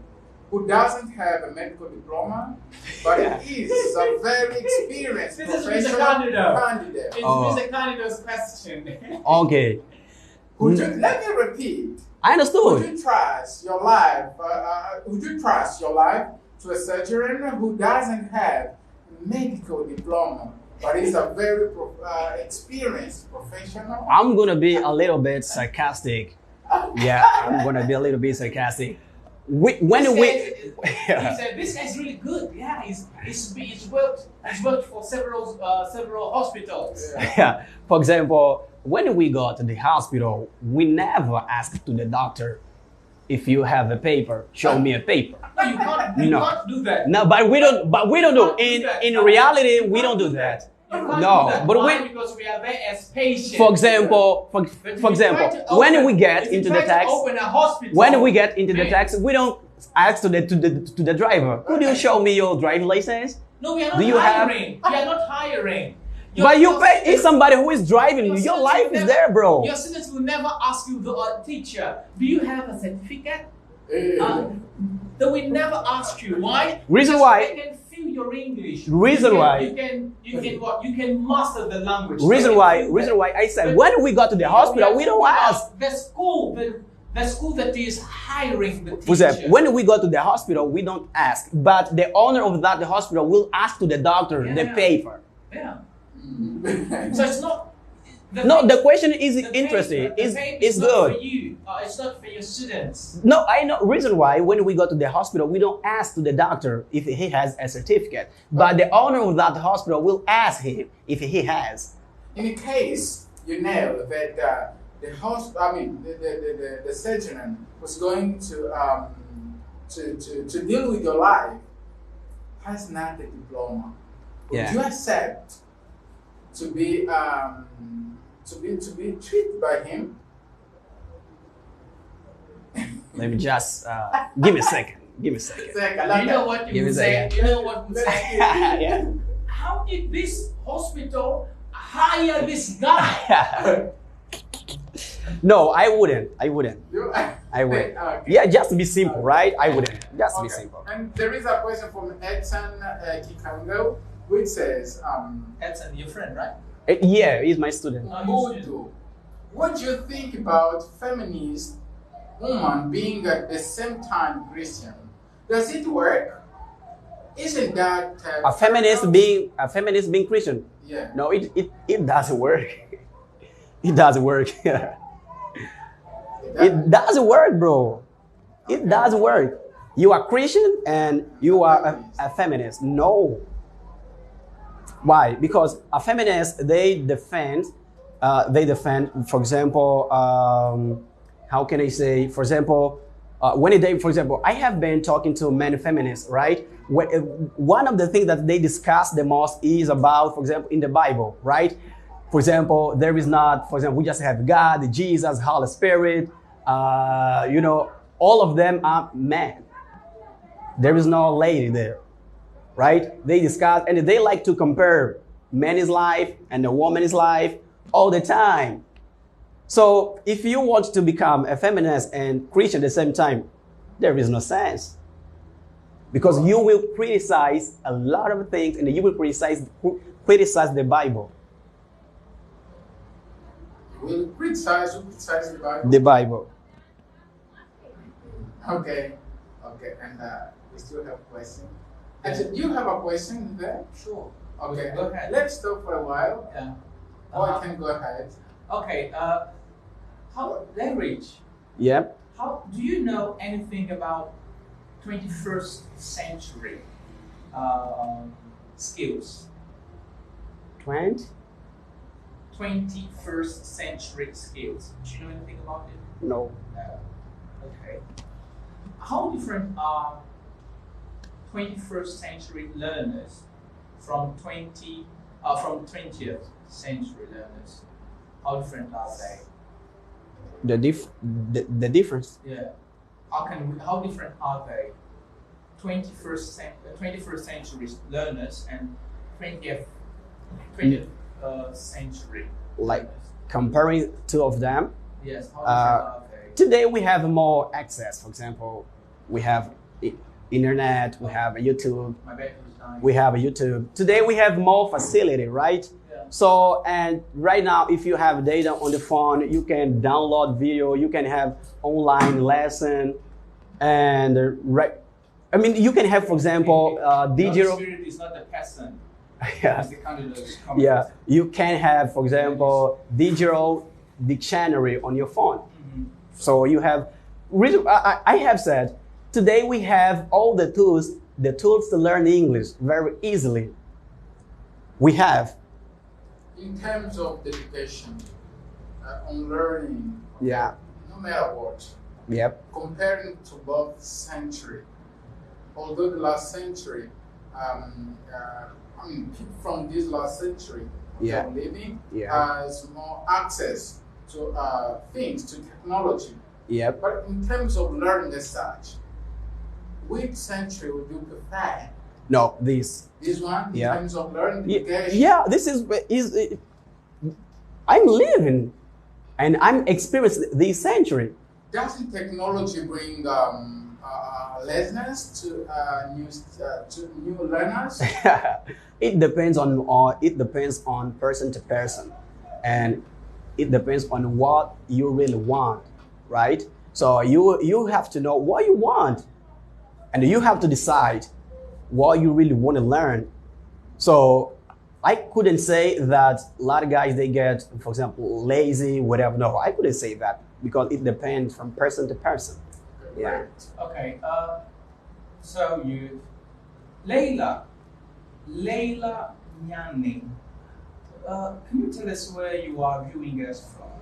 who doesn't have a medical diploma, but is a very experienced professional candidate? It's Mr. Candidate's question. Okay. Let me repeat. I understood. Would you trust your life? To a surgeon who doesn't have a medical diploma, but is a very experienced professional? I'm gonna be a little bit sarcastic. Yeah, I'm gonna be a little bit sarcastic. He said this guy's really good. Yeah, he's worked for several hospitals. Yeah. For example, when we go to the hospital, we never ask to the doctor, if you have a paper, show me a paper. No, you can't. You can't do that. No, but we don't. But we don't do. In reality, we don't do that. No, but because we are there as patients. For example, when we get into the text, we don't ask to the driver. Could you show me your driving license? No, we are not hiring. We are not hiring. But you pay. It's somebody who is driving you. Your life is there, bro. Your students will never ask you, the teacher, do you have a certificate? They will never ask you. Why? Reason why? They can feel your English. Reason why? You can what? You can master the language. Reason why I said when we go to the hospital, we don't ask. The school that is hiring the teacher. When we go to the hospital, we don't ask. But the owner of the hospital will ask to the doctor the paper. Yeah. So it's not. The question is interesting. It's good. For you. It's not for your students. No, I know. Reason why when we go to the hospital, we don't ask to the doctor if he has a certificate, but the owner of that hospital will ask him if he has. In case you know that the surgeon was going to deal with your life has not the diploma. Would you accept to be treated by him? Let me just give me a second. You know what you would say? You know what would say? Yeah. How did this hospital hire this guy? No, I wouldn't. Okay. Yeah, just to be simple, right? I wouldn't. Just to be simple. And there is a question from Edson Kikango, which says, Edson, your friend, right? Yeah, he's my student. What do you think about feminist woman being at the same time Christian? Does it work? Isn't that a feminist being Christian? Yeah. No, it doesn't work. It doesn't work. It doesn't work, bro. It doesn't work. You are Christian and you are a feminist. No. Why? Because a feminist, they defend, for example, how can I say, for example, I have been talking to many feminists, right? One of the things that they discuss the most is about, for example, in the Bible, right? For example, there is not, for example, we just have God, Jesus, Holy Spirit, all of them are men. There is no lady there, right? They discuss, and they like to compare man's life and the woman's life all the time. So if you want to become a feminist and Christian at the same time, there is no sense. Because you will criticize a lot of things and you will criticize the Bible. You will criticize the Bible? The Bible. Okay, and we still have a question. Do you have a question there? Sure. Okay, go ahead. Let's stop for a while. Yeah. Or you can go ahead. Okay, how language? Yep. How do you know anything about 21st century skills? 21st century skills. Do you know anything about it? No. Okay. How different are 21st century learners from 20th century learners? How different are they? The difference? Yeah. How different are they? 21st century learners and 20th century like learners. Comparing two of them? Yes. How different are they? Today we have more access. For example, we have internet, we have YouTube. My battery is dying. We have YouTube. Today we have more facility, right? Yeah. So, and right now, if you have data on the phone, you can download video, you can have online lesson, and you can have, for example, digital. The spirit is not the person. Yeah. It's the candidate. Yeah, you can have, for example, digital dictionary on your phone. Mm-hmm. So you have. I have said today we have all the tools to learn English very easily. We have. In terms of education, on learning, Yeah. no matter what, Yep. comparing to both century. Although the last century, people from this last century Yeah. are living Yeah. has more access to things, to technology. Yep. But in terms of learning as such, which century would you prefer? No, this. This one, in Yeah. terms of learning Yeah, education? yeah, this is I'm living and I'm experiencing this century. Doesn't technology bring lessons to new learners? It depends on person to person, and it depends on what you really want, right? So you have to know what you want, and you have to decide what you really want to learn. So I couldn't say that a lot of guys they get, for example, lazy, whatever. No, I couldn't say that because it depends from person to person. Yeah. Okay. So you, Layla Nyani. Can you tell us where you are viewing us from?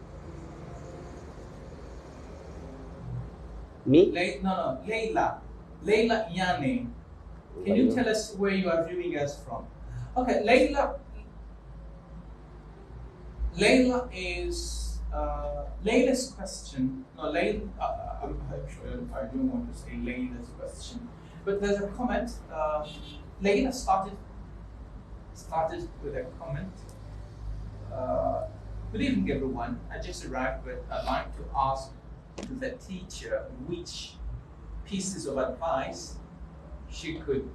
Me? Layla Nyani. Can you tell us where you are viewing us from? Okay, Layla is Layla's question. No, Layla. I'm sure I don't want to say Layla's question, but there's a comment. Layla started with a comment. Good evening, everyone. I just arrived, but I'd like to ask the teacher which pieces of advice she could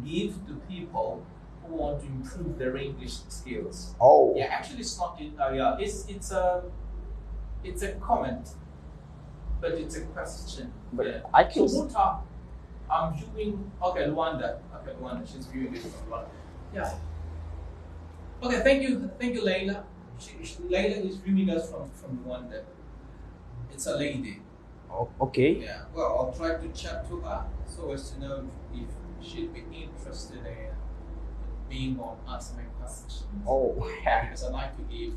give to people who want to improve their English skills. Oh. Yeah, actually, it's not. It's a comment, but it's a question. But yeah. I can. So what are I'm viewing? Okay, Luanda. Okay, Luanda. She's viewing it from Luanda. Yeah. Okay, thank you, Layla. Layla is viewing us from Luanda. It's a lady. Oh, okay. Yeah. Well, I'll try to chat to her so as to know if she'd be interested in being on answering questions. Oh. Because I like to give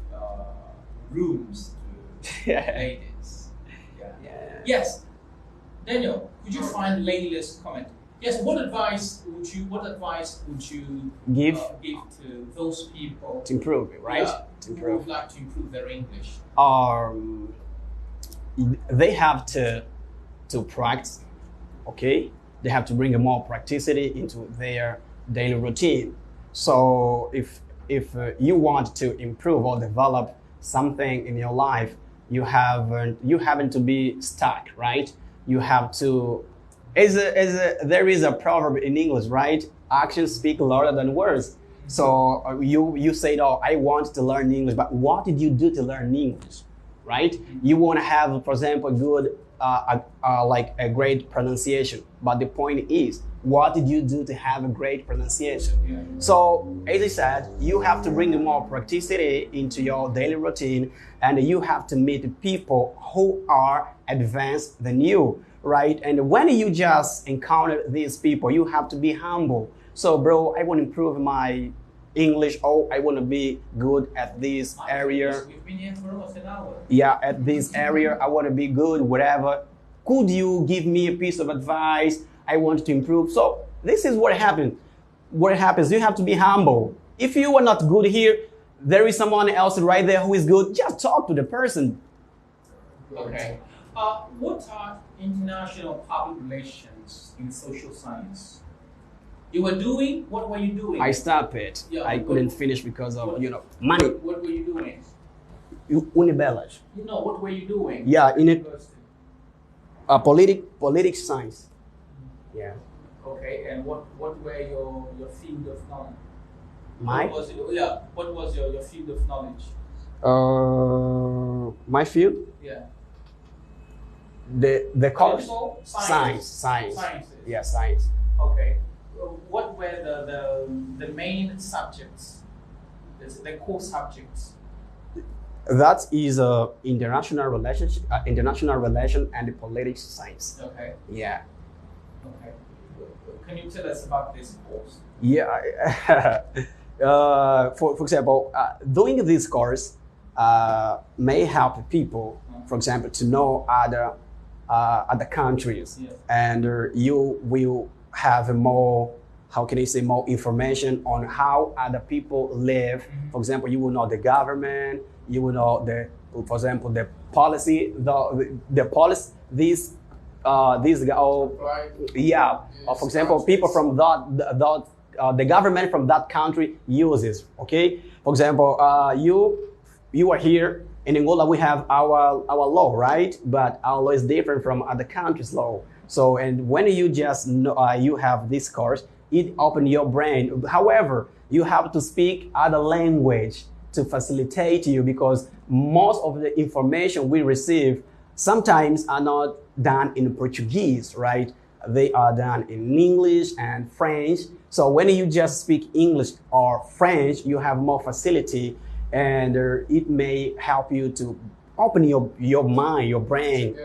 rooms to ladies. Yeah. Yes. Daniel, could you find Layla's comment? Yes. What advice would you Give to those people to improve it, right? Yeah, To who improve. would like to improve their English? They have to practice. Okay, they have to bring more practicity into their daily routine. So if you want to improve or develop something in your life, you haven't to be stuck, right? You have to. There is a proverb in English, right? Actions speak louder than words. So you say, "Oh, I want to learn English," but what did you do to learn English, right? You want to have, for example, good, like a great pronunciation. But the point is, what did you do to have a great pronunciation? Yeah. So, as I said, you have to bring more practicity into your daily routine, and you have to meet people who are advanced than you, right? And when you just encounter these people, you have to be humble. So, bro, I want to improve my English. Oh, I want to be good at this area. We've been here for almost an hour. Yeah, at this area, I want to be good, whatever. Could you give me a piece of advice? I want to improve. So this is what happened. What happens, you have to be humble. If you are not good here, there is someone else right there who is good. Just talk to the person. Okay. What are international public relations in social science? What were you doing? I stopped it. Yeah, I couldn't finish because of, money. What were you doing? Unibelage. What were you doing? Yeah, in it. Politics science. Yeah. Okay, and what were your field of knowledge? What was your field of knowledge? My field? Yeah. The course? Science. Sciences. Yeah, science. Okay. What were the main subjects? The core subjects? That is international relationship, international relation, and politics science. Okay. Yeah. Okay. Can you tell us about this course? Yeah. For example, doing this course may help people, for example, to know other other countries, Yes. and you will have more, how can I say, more information on how other people live. For example, you will know the government, you will know for example, the policy, the policy, these Right. yeah. For example, people from the government from that country uses. Okay. For example, you are here in Angola. We have our law, right? But our law is different from other countries' law. So, and when you just know, you have this course, it opens your brain. However, you have to speak other language to facilitate you, because most of the information we receive sometimes are not done in Portuguese, right? They are done in English and French. So when you just speak English or French, you have more facility, and it may help you to open your mind, your brain,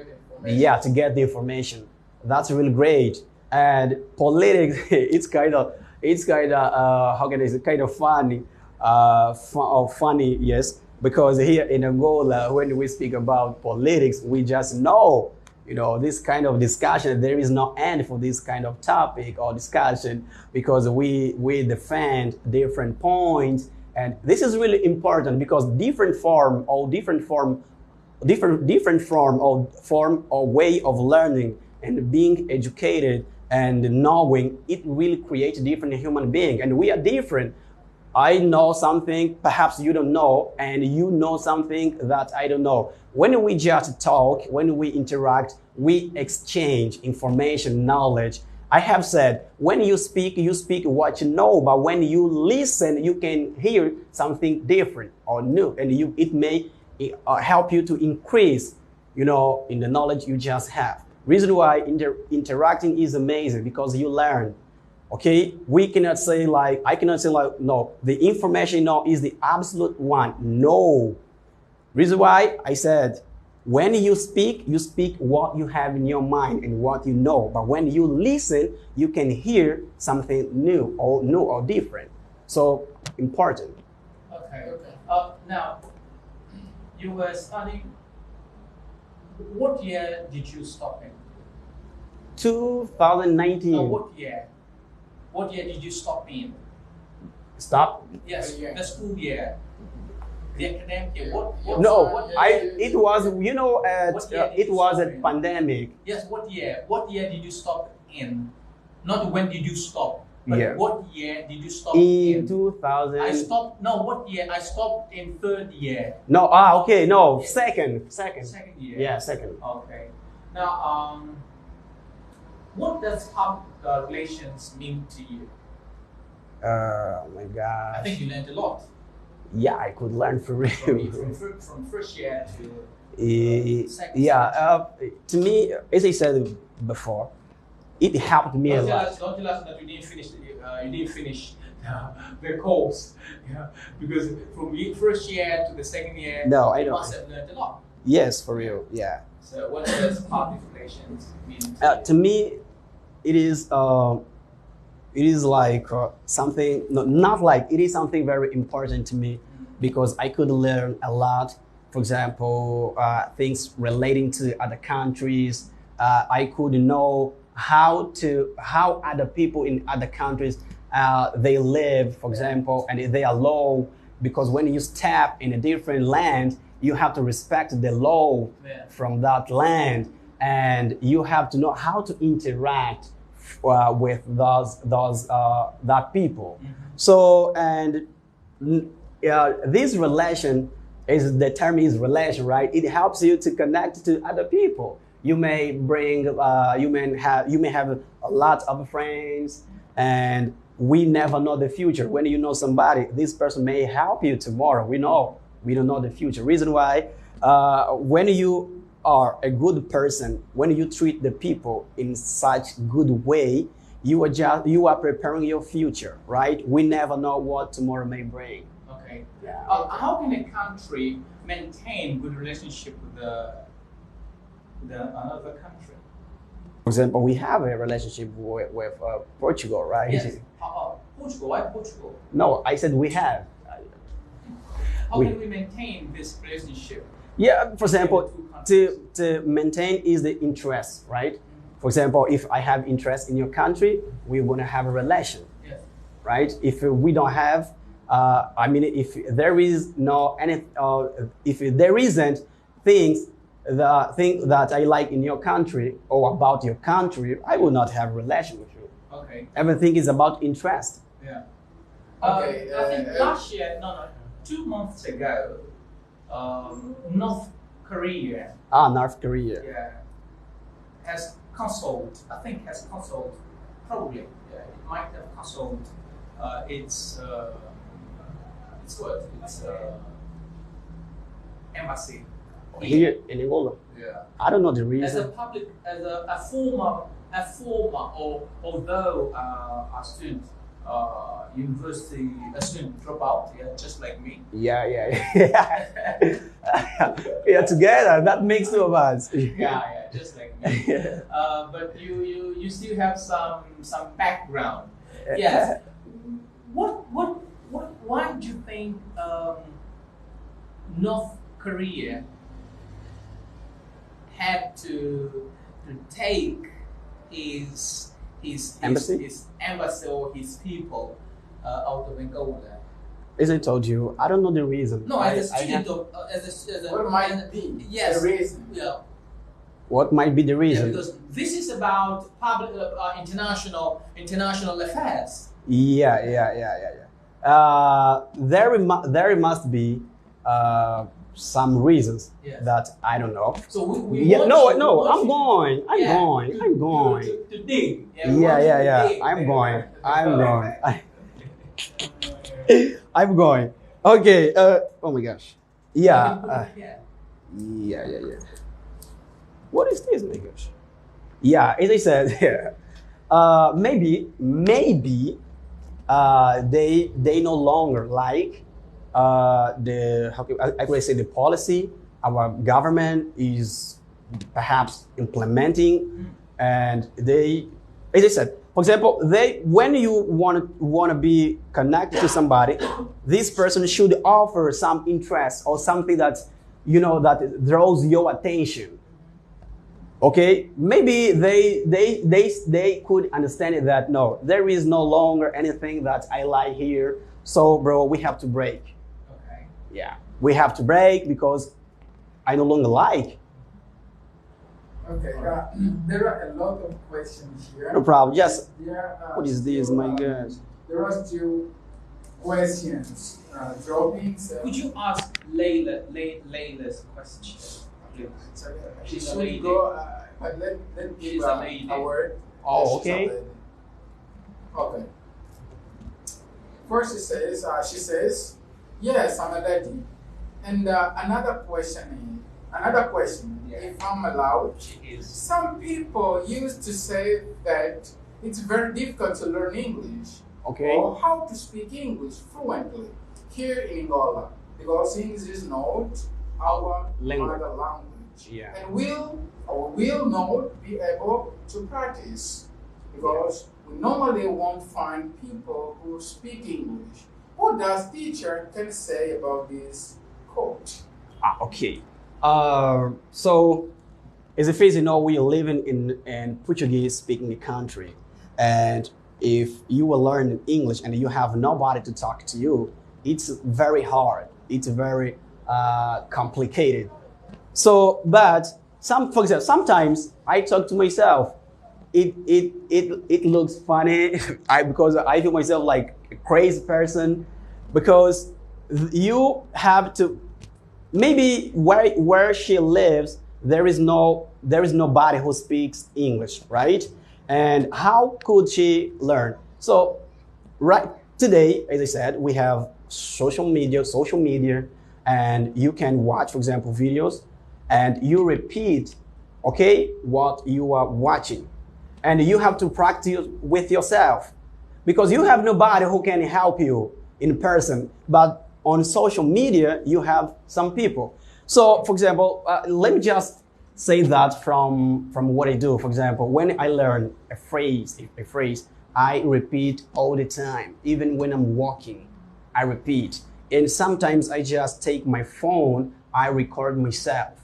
to get the information. That's really great. And politics, it's kind of how can I say, kind of funny, funny, yes. Because here in Angola, when we speak about politics, we just know, this kind of discussion, there is no end for this kind of topic or discussion, because we defend different points. And this is really important, because different form or way of learning and being educated and knowing, it really creates different human being. And we are different. I know something perhaps you don't know, and you know something that I don't know. When we just talk, when we interact, we exchange information, knowledge. I have said, when you speak what you know, but when you listen, you can hear something different or new, and it may help you to increase, in the knowledge you just have. Reason why interacting is amazing, because you learn. Okay, I cannot say no, the information is the absolute one. No. Reason why I said, when you speak what you have in your mind and what you know. But when you listen, you can hear something new or different. So important. Okay. Now, you were studying. What year did you stop in? 2019. What year? What year did you stop in? Stop? Yes, the school year. The academic year. It was, it was a pandemic. Yes, what year? What year did you stop in? Not when did you stop, but what year did you stop in? 2000. What year? I stopped in third year. No, okay, no, second. Second year. Yeah, second. Okay. Now, what does public relations mean to you? Oh my God. I think you learned a lot. Yeah, I could learn for real. From first year to second. To me, as I said before, it helped me a lot. Don't tell us that you didn't finish the course. Yeah, because from first year to the second year, you must have learned a lot. Yes, for real. Yeah. So what does public relations mean to me? It is like something, it is something very important to me, because I could learn a lot. For example, things relating to other countries. I could know how other people in other countries they live, for example, and they are law. Because when you step in a different land, you have to respect the law from that land. And you have to know how to interact with that people. Mm-hmm. So, and this relation the term is relation, right? It helps you to connect to other people. You may bring, you may have a lot of friends, and we never know the future. When you know somebody, this person may help you tomorrow. We don't know the future. Reason why, when you are a good person, when you treat the people in such good way, you are preparing your future, right? We never know what tomorrow may bring. Okay. Yeah. How can a country maintain good relationship with another country? For example, we have a relationship with Portugal, right? Yes. Portugal. Why Portugal? No, I said we have. How can we maintain this relationship? Yeah, for example, to maintain is the interest, right? For example, if I have interest in your country, we're gonna have a relation, Yes. right? If we don't have, if there is no any, if there isn't the thing that I like in your country or about your country, I will not have a relation with you. Okay. Everything is about interest. Yeah. Okay, I think last year, 2 months ago, North Korea, North Korea. yeah, has cancelled. I think has cancelled. Probably, yeah, it might have cancelled. It's what? It's embassy Here in Angola. Yeah. I don't know the As a reason. public, as a former, or although a student, university, a student dropout, yeah, just like me. Yeah. Yeah, together. That makes two of us. Yeah, just like me. But you still have some background. Yes. Why do you think North Korea had to take his Embassy? his embassy or his people out of Angola? As I told you, I don't know the reason. No, as a I student have- of as a What might be yes, the reason? yeah. What might be the Yeah, reason? because this is about public international affairs. Yeah. There must be some reasons Yes. that I don't know. So we Yeah, want no, you- we no, want I'm you- going. I'm yeah, going. I'm going. to dig. Yeah, we want you to dig. I'm going. I'm going. I'm going. Okay. Oh my gosh. Yeah. Yeah. What is this, my gosh? Yeah, as I said, maybe they no longer like I could say the policy our government is perhaps implementing, and they, as I said, for example, when you want to be connected to somebody, this person should offer some interest or something that that draws your attention. Okay, maybe they could understand it that no, there is no longer anything that I like here. So, bro, we have to break. Okay. Yeah, we have to break because I no longer like. Okay, there are a lot of questions here. No problem. Just There are what is this, still, my God? There are still questions dropping. So Could you ask Layla's question, please? she She's a should lady. go, but let She's give a lady. a word. Oh, She's a okay. lady. Okay. First, she says, yes, I'm a lady. And another question, Yeah. if I'm allowed. She is. Some people used to say that it's very difficult to learn English Okay. or how to speak English fluently here in Angola because English is not our Language. mother language. Yeah. And will not be able to practice because we normally won't find people who speak English. What does teacher can say about this quote? Okay. So, as a phase, we are living in Portuguese-speaking country, and if you will learn English and you have nobody to talk to you, it's very hard. It's very complicated. So, but for example, sometimes I talk to myself. It looks funny because I feel myself like a crazy person because you have to. Maybe where she lives, there is nobody who speaks English, right? And how could she learn? So, right today, as I said, we have social media, and you can watch, for example, videos, and you repeat, okay, what you are watching, and you have to practice with yourself, because you have nobody who can help you in person, but on social media, you have some people. So, for example, let me just say that from what I do. For example, when I learn a phrase, I repeat all the time. Even when I'm walking, I repeat. And sometimes I just take my phone, I record myself.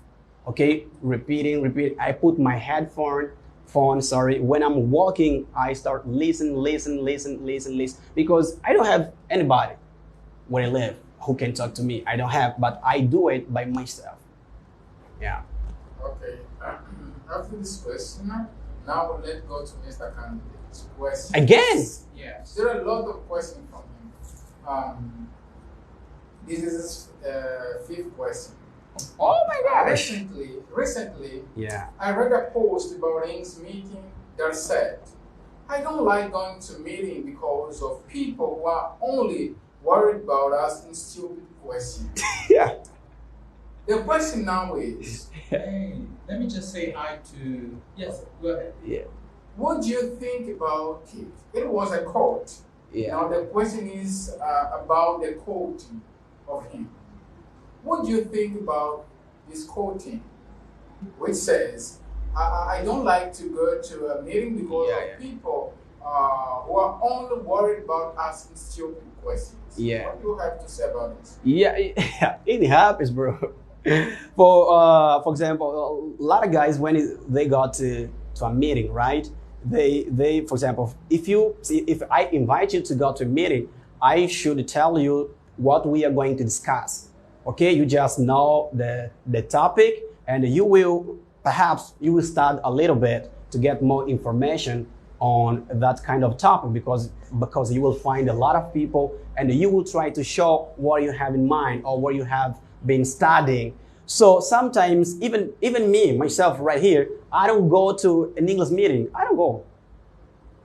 Okay, repeating. I put my phone, when I'm walking, I start listen, because I don't have anybody where I live who can talk to me. I don't have, but I do it by myself. Yeah. Okay. After this question, now let's go to Mr. Candidate's question. Again? Yes. There are a lot of questions from him. This is his fifth question. Oh my gosh! Recently, yeah, I read a post about Ing's meeting that said, "I don't like going to meeting because of people who are only worried about asking stupid questions." Yeah. The question now is, hey, let me just say hi to. Yes, go ahead. Yeah. What do you think about it? It was a quote. Yeah. Now the question is about the quoting of him. What do you think about this quoting, which says, I don't like to go to a meeting because of people who are only worried about asking stupid questions. Yeah. What do you have to say about this? Yeah, it happens, bro. For example, a lot of guys, when they got to a meeting, right? They, for example, if I invite you to go to a meeting, I should tell you what we are going to discuss. Okay, you just know the topic, and you will start a little bit to get more information on that kind of topic, because you will find a lot of people, and you will try to show what you have in mind or what you have been studying. So sometimes even me myself right here, I don't go to an English meeting. I don't go.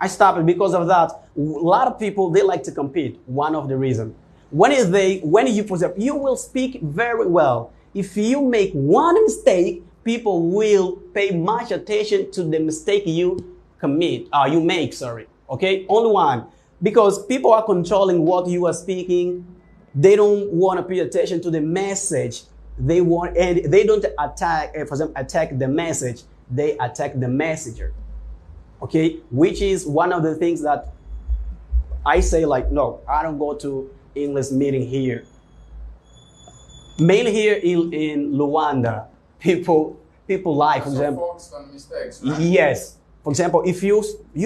I stop it because of that. A lot of people, they like to compete. One of the reasons. For example, you will speak very well. If you make one mistake, people will pay much attention to the mistake you make. Okay, only one, because people are controlling what you are speaking. They don't want to pay attention to the message. They don't attack. For example, attack the message. They attack the messenger. Okay, which is one of the things that I say, like, no, I don't go to English meeting here. Mainly here in Luanda, people like, for example, focused on mistakes, right? Yes. For example, if you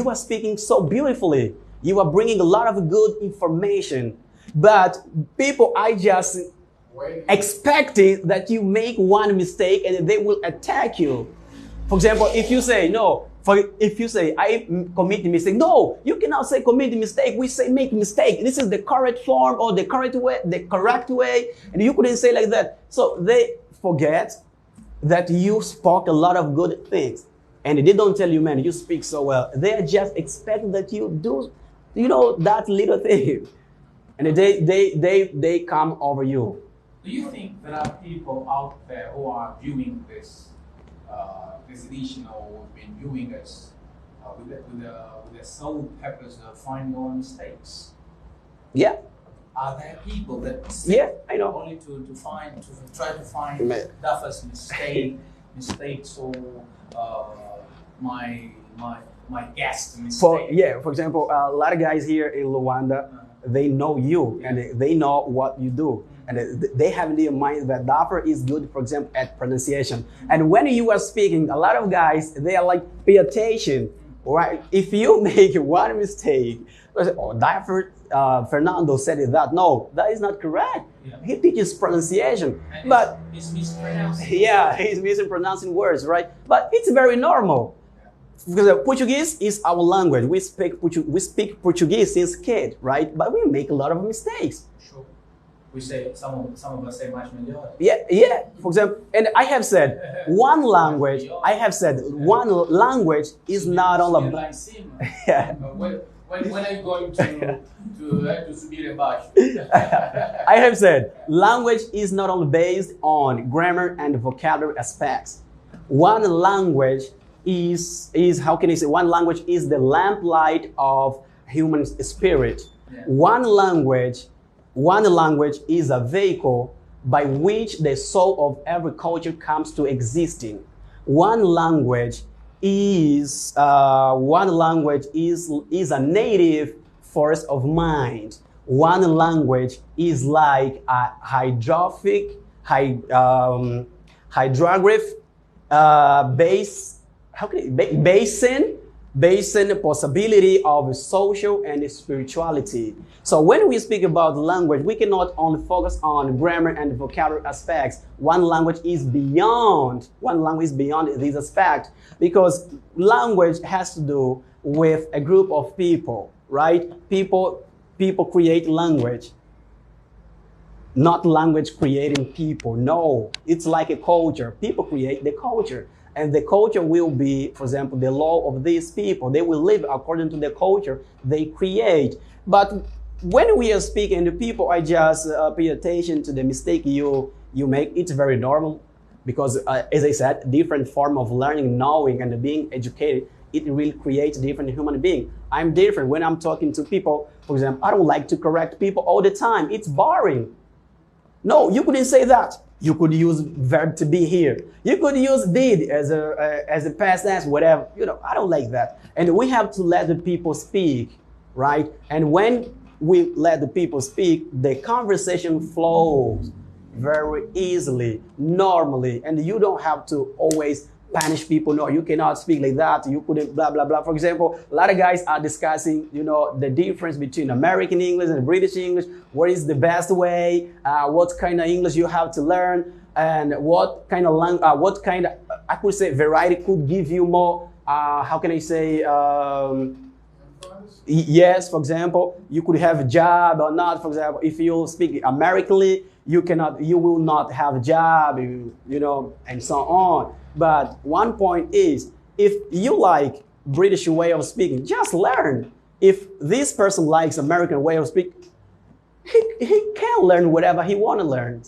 are speaking so beautifully, you are bringing a lot of good information, but people are just expecting that you make one mistake and they will attack you. For example, if you say no. If you say, I commit a mistake, no, you cannot say commit a mistake. We say make a mistake. This is the correct form or the correct way, and you couldn't say like that. So they forget that you spoke a lot of good things, and they don't tell you, man, you speak so well. They are just expecting that you do, that little thing, and they come over you. Do you think there are people out there who are viewing this edition, or been viewing us with the sole purpose of finding all mistakes? Yeah. Are there people that I know, only to try to find Dapher's mistakes or my guest mistake? For example, a lot of guys here in Luanda, they know you and they know what you do. And they have in their mind that Dapher is good, for example, at pronunciation. And when you are speaking, a lot of guys, they are like, pay attention, right? If you make one mistake, Dapher, Fernando said that. No, that is not correct. Yeah. He teaches pronunciation. And but he's mispronouncing. Yeah, he's mispronouncing words, right? But it's very normal. Because Portuguese is our language. We speak Portuguese since kid, right? But we make a lot of mistakes. Sure. We say some of us say much melhor. Yeah. For example, and I have said one language. Is not all about. Yeah. When are you going to subir embaixo? I have said language is not only based on grammar and vocabulary aspects. One language is how can I say? One language is the lamplight of human spirit. Yeah. One language is a vehicle by which the soul of every culture comes to existing. One language is a native force of mind. One language is like a hydrograph based on the possibility of social and spirituality. So when we speak about language, we cannot only focus on grammar and vocabulary aspects. One language is beyond these aspects, because language has to do with a group of people, right? People create language. Not language creating people. No, it's like a culture. People create the culture. And the culture will be, for example, the law of these people. They will live according to the culture they create. But when we are speaking to people, I just pay attention to the mistake you make. It's very normal because, as I said, different form of learning, knowing, and being educated, it will create different human being. I'm different when I'm talking to people. For example, I don't like to correct people all the time. It's boring. No, you couldn't say that. You could use verb to be here. You could use did as a past tense, whatever. I don't like that. And we have to let the people speak, right? And when we let the people speak, the conversation flows very easily, normally. And you don't have to always punish people. No, you cannot speak like that. You couldn't blah, blah, blah. For example, a lot of guys are discussing, the difference between American English and British English. What is the best way? What kind of English you have to learn? And what kind of I could say variety could give you more, how can I say, yes, for example, you could have a job or not. For example, if you speak Americanly, you will not have a job, and so on. But one point is, if you like British way of speaking, just learn. If this person likes American way of speaking, he can learn whatever he want to learn,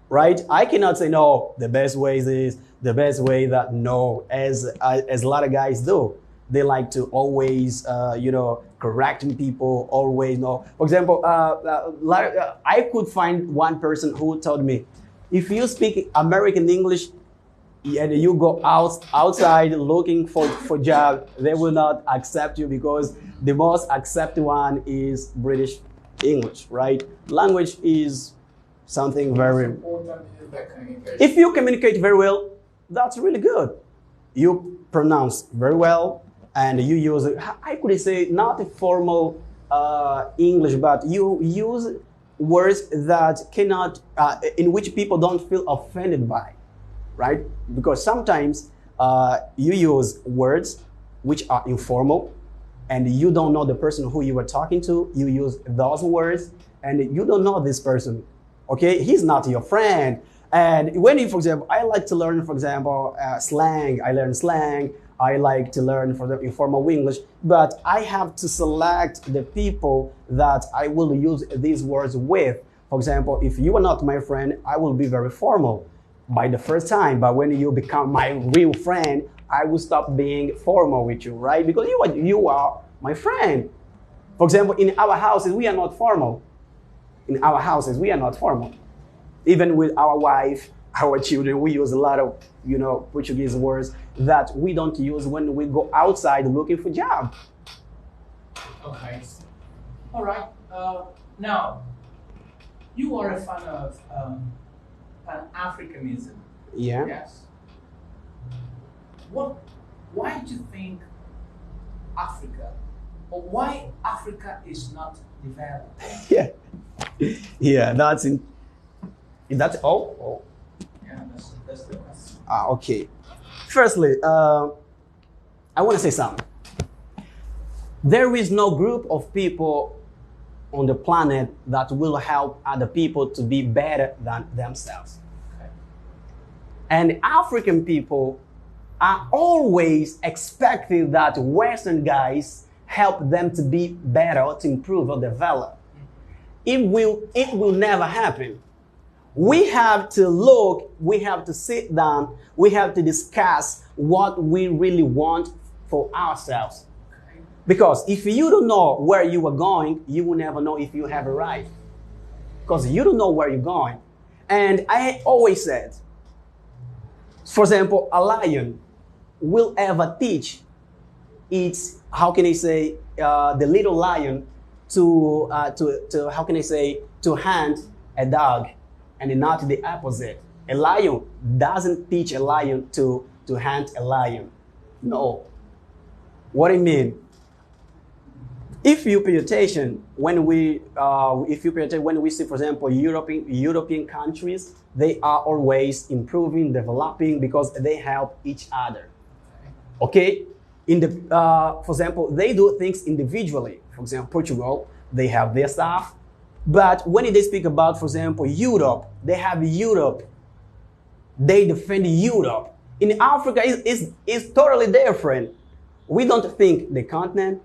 right? I cannot say, no, the best way is this, the best way that, no, as a lot of guys do. They like to always, correcting people, always, no. For example, I could find one person who told me, if you speak American English, and you go outside looking for job, they will not accept you because the most accepted one is British English, right? Language is something very important. If you communicate very well, that's really good. You pronounce very well, and you use, I could say, not a formal English, but you use words that cannot, in which people don't feel offended by. Right? Because sometimes you use words which are informal and you don't know the person who you are talking to. You use those words and you don't know this person. Okay? He's not your friend. And when you, for example, I like to learn, for example, slang. I learn slang. I like to learn for the informal English. But I have to select the people that I will use these words with. For example, if you are not my friend, I will be very formal by the first time, but when you become my real friend, I will stop being formal with you, right? Because you are my friend. For example, in our houses, we are not formal. In our houses, we are not formal. Even with our wife, our children, we use a lot of, Portuguese words that we don't use when we go outside looking for job. Okay. All right. Now, you are a fan of Pan-Africanism. Yeah. Yes. Why do you think Africa, or why Africa is not developed? Yeah. That's all. Oh. Yeah, that's the question. Okay. Firstly, I want to say something. There is no group of people on the planet that will help other people to be better than themselves. Okay. And African people are always expecting that Western guys help them to be better or to improve or develop. It will never happen. We have to look, we have to sit down, we have to discuss what we really want for ourselves. Because if you don't know where you are going, you will never know if you have arrived. Because you don't know where you're going. And I always said, for example, a lion will ever teach its, how can I say, the little lion to hunt a dog, and not the opposite. A lion doesn't teach a lion to hunt a lion. No. What I mean? If you pay attention when we see, for example, European countries, they are always improving, developing because they help each other. Okay, for example, they do things individually. For example, Portugal, they have their stuff, but when they speak about, for example, Europe, they have Europe. They defend Europe. In Africa, it's totally different. We don't think the continent.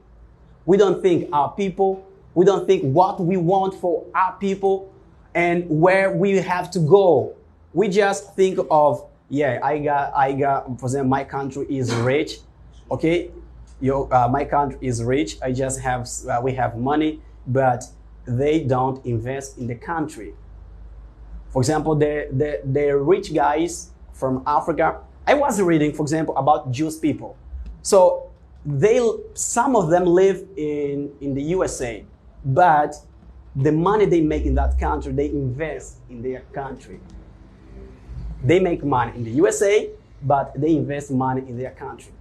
We don't think our people. We don't think what we want for our people and where we have to go. We just think of, yeah, I got, for example, my country is rich. Okay, my country is rich. I just have, we have money, but they don't invest in the country. For example, the rich guys from Africa, I was reading, for example, about Jewish people. So some of them live in the USA, but the money they make in that country, they invest in their country. They make money in the USA, but they invest money in their country.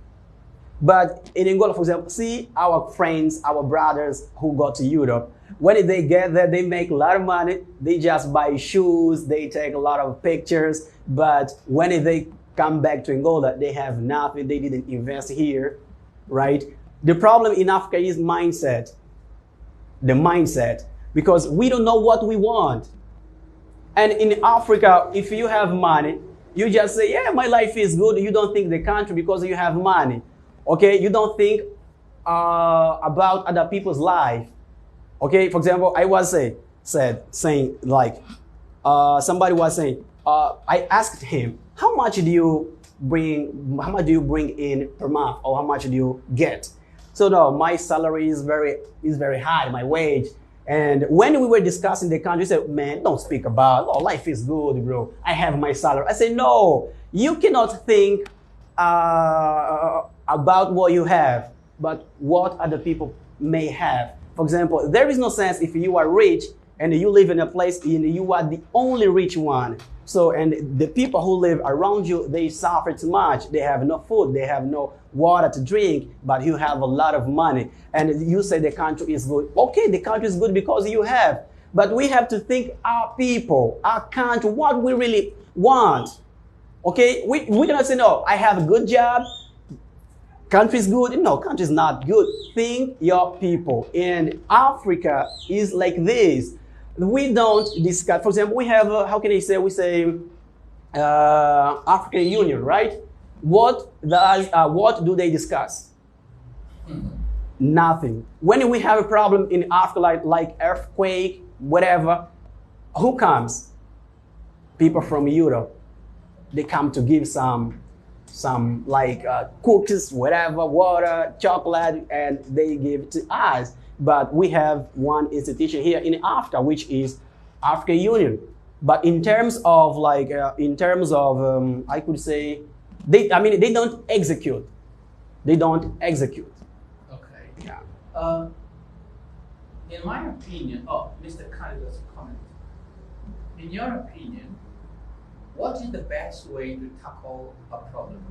But in Angola, for example, see our friends, our brothers who go to Europe, when they get there, they make a lot of money. They just buy shoes, they take a lot of pictures, but when they come back to Angola, they have nothing, they didn't invest here, right? The problem in Africa is mindset. The mindset, because we don't know what we want. And in Africa, if you have money, you just say, yeah, my life is good. You don't think the country because you have money. Okay, you don't think about other people's life. Okay, for example, I was saying like, somebody was saying, I asked him, how much do you bring in per month, or how much do you get? So no, my salary is very high, my wage. And when we were discussing the country, he said, man, don't speak about, oh, life is good, bro. I have my salary. I said, no, you cannot think about what you have, but what other people may have. For example, there is no sense if you are rich and you live in a place and you are the only rich one. So, and the people who live around you, they suffer too much. They have no food, they have no water to drink, but you have a lot of money. And you say the country is good. Okay, the country is good because you have. But we have to think our people, our country, what we really want. Okay, we cannot say, no, I have a good job, country is good. No, country is not good. Think your people. And Africa is like this. We don't discuss, for example, we have, how can I say, we say African Union, right? What do they discuss? Nothing. When we have a problem in Africa, like earthquake, whatever, who comes? People from Europe. They come to give some like cookies, whatever, water, chocolate, and they give it to us. But we have one institution here in Africa, which is African Union. But in terms of like, I could say, they don't execute. They don't execute. Okay. Yeah. In my opinion, Mr. Canada's comment. In your opinion, what is the best way to tackle a problem?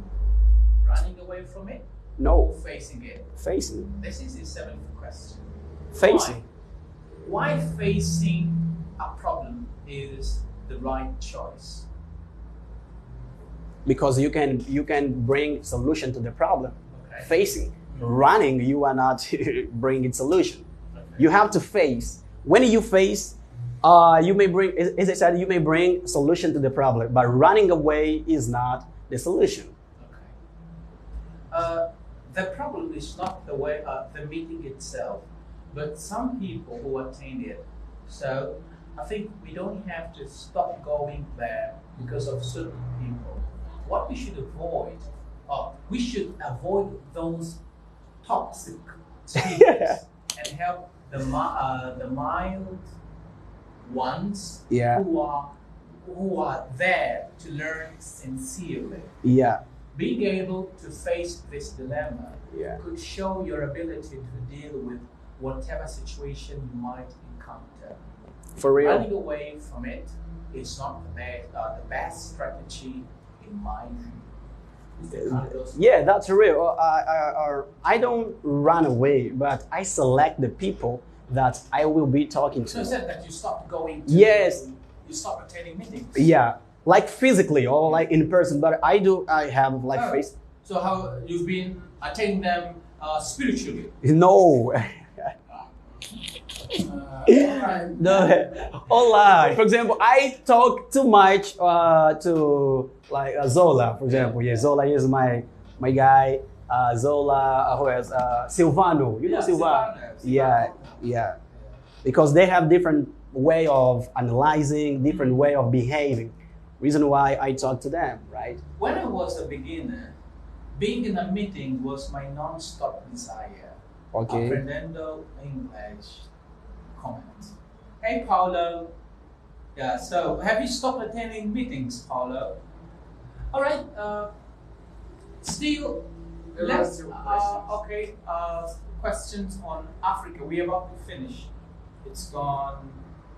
Running away from it? No. Or facing it? Facing. This is the seventh question. Facing. Why facing a problem is the right choice? Because you can bring solution to the problem. Okay. Facing. Running, you are not bringing solution. Okay. You have to face. When you face, you may bring, as I said, you may bring solution to the problem, but running away is not the solution. Okay. The problem is not the way the meeting itself, but some people who attend it. So I think we don't have to stop going there because of certain people. What we should avoid, we should avoid those toxic speakers and help the mild ones who are there to learn sincerely. Yeah. Being able to face this dilemma could show your ability to deal with whatever situation you might encounter. For real. Running away from it is not the best strategy in my view. Yeah, that's real. I don't run away, but I select the people that I will be talking to. So you said that you stopped going to... Yes. You stopped attending meetings. Yeah, like physically or like in person, but I have like face. So how you've been attending them spiritually? No. No, online. For example, I talk too much to like Zola. For example, yeah, Zola is my guy. Zola, who else? Silvano. You know Silvano? Yeah. Because they have different way of analyzing, different way of behaving. Reason why I talk to them, right? When I was a beginner, being in a meeting was my non-stop desire. Okay. Aprendendo English. Comment. Hey, Paulo. Yeah, so have you stopped attending meetings, Paulo? All right. Still, let's. Okay. Questions on Africa. We're about to finish. It's gone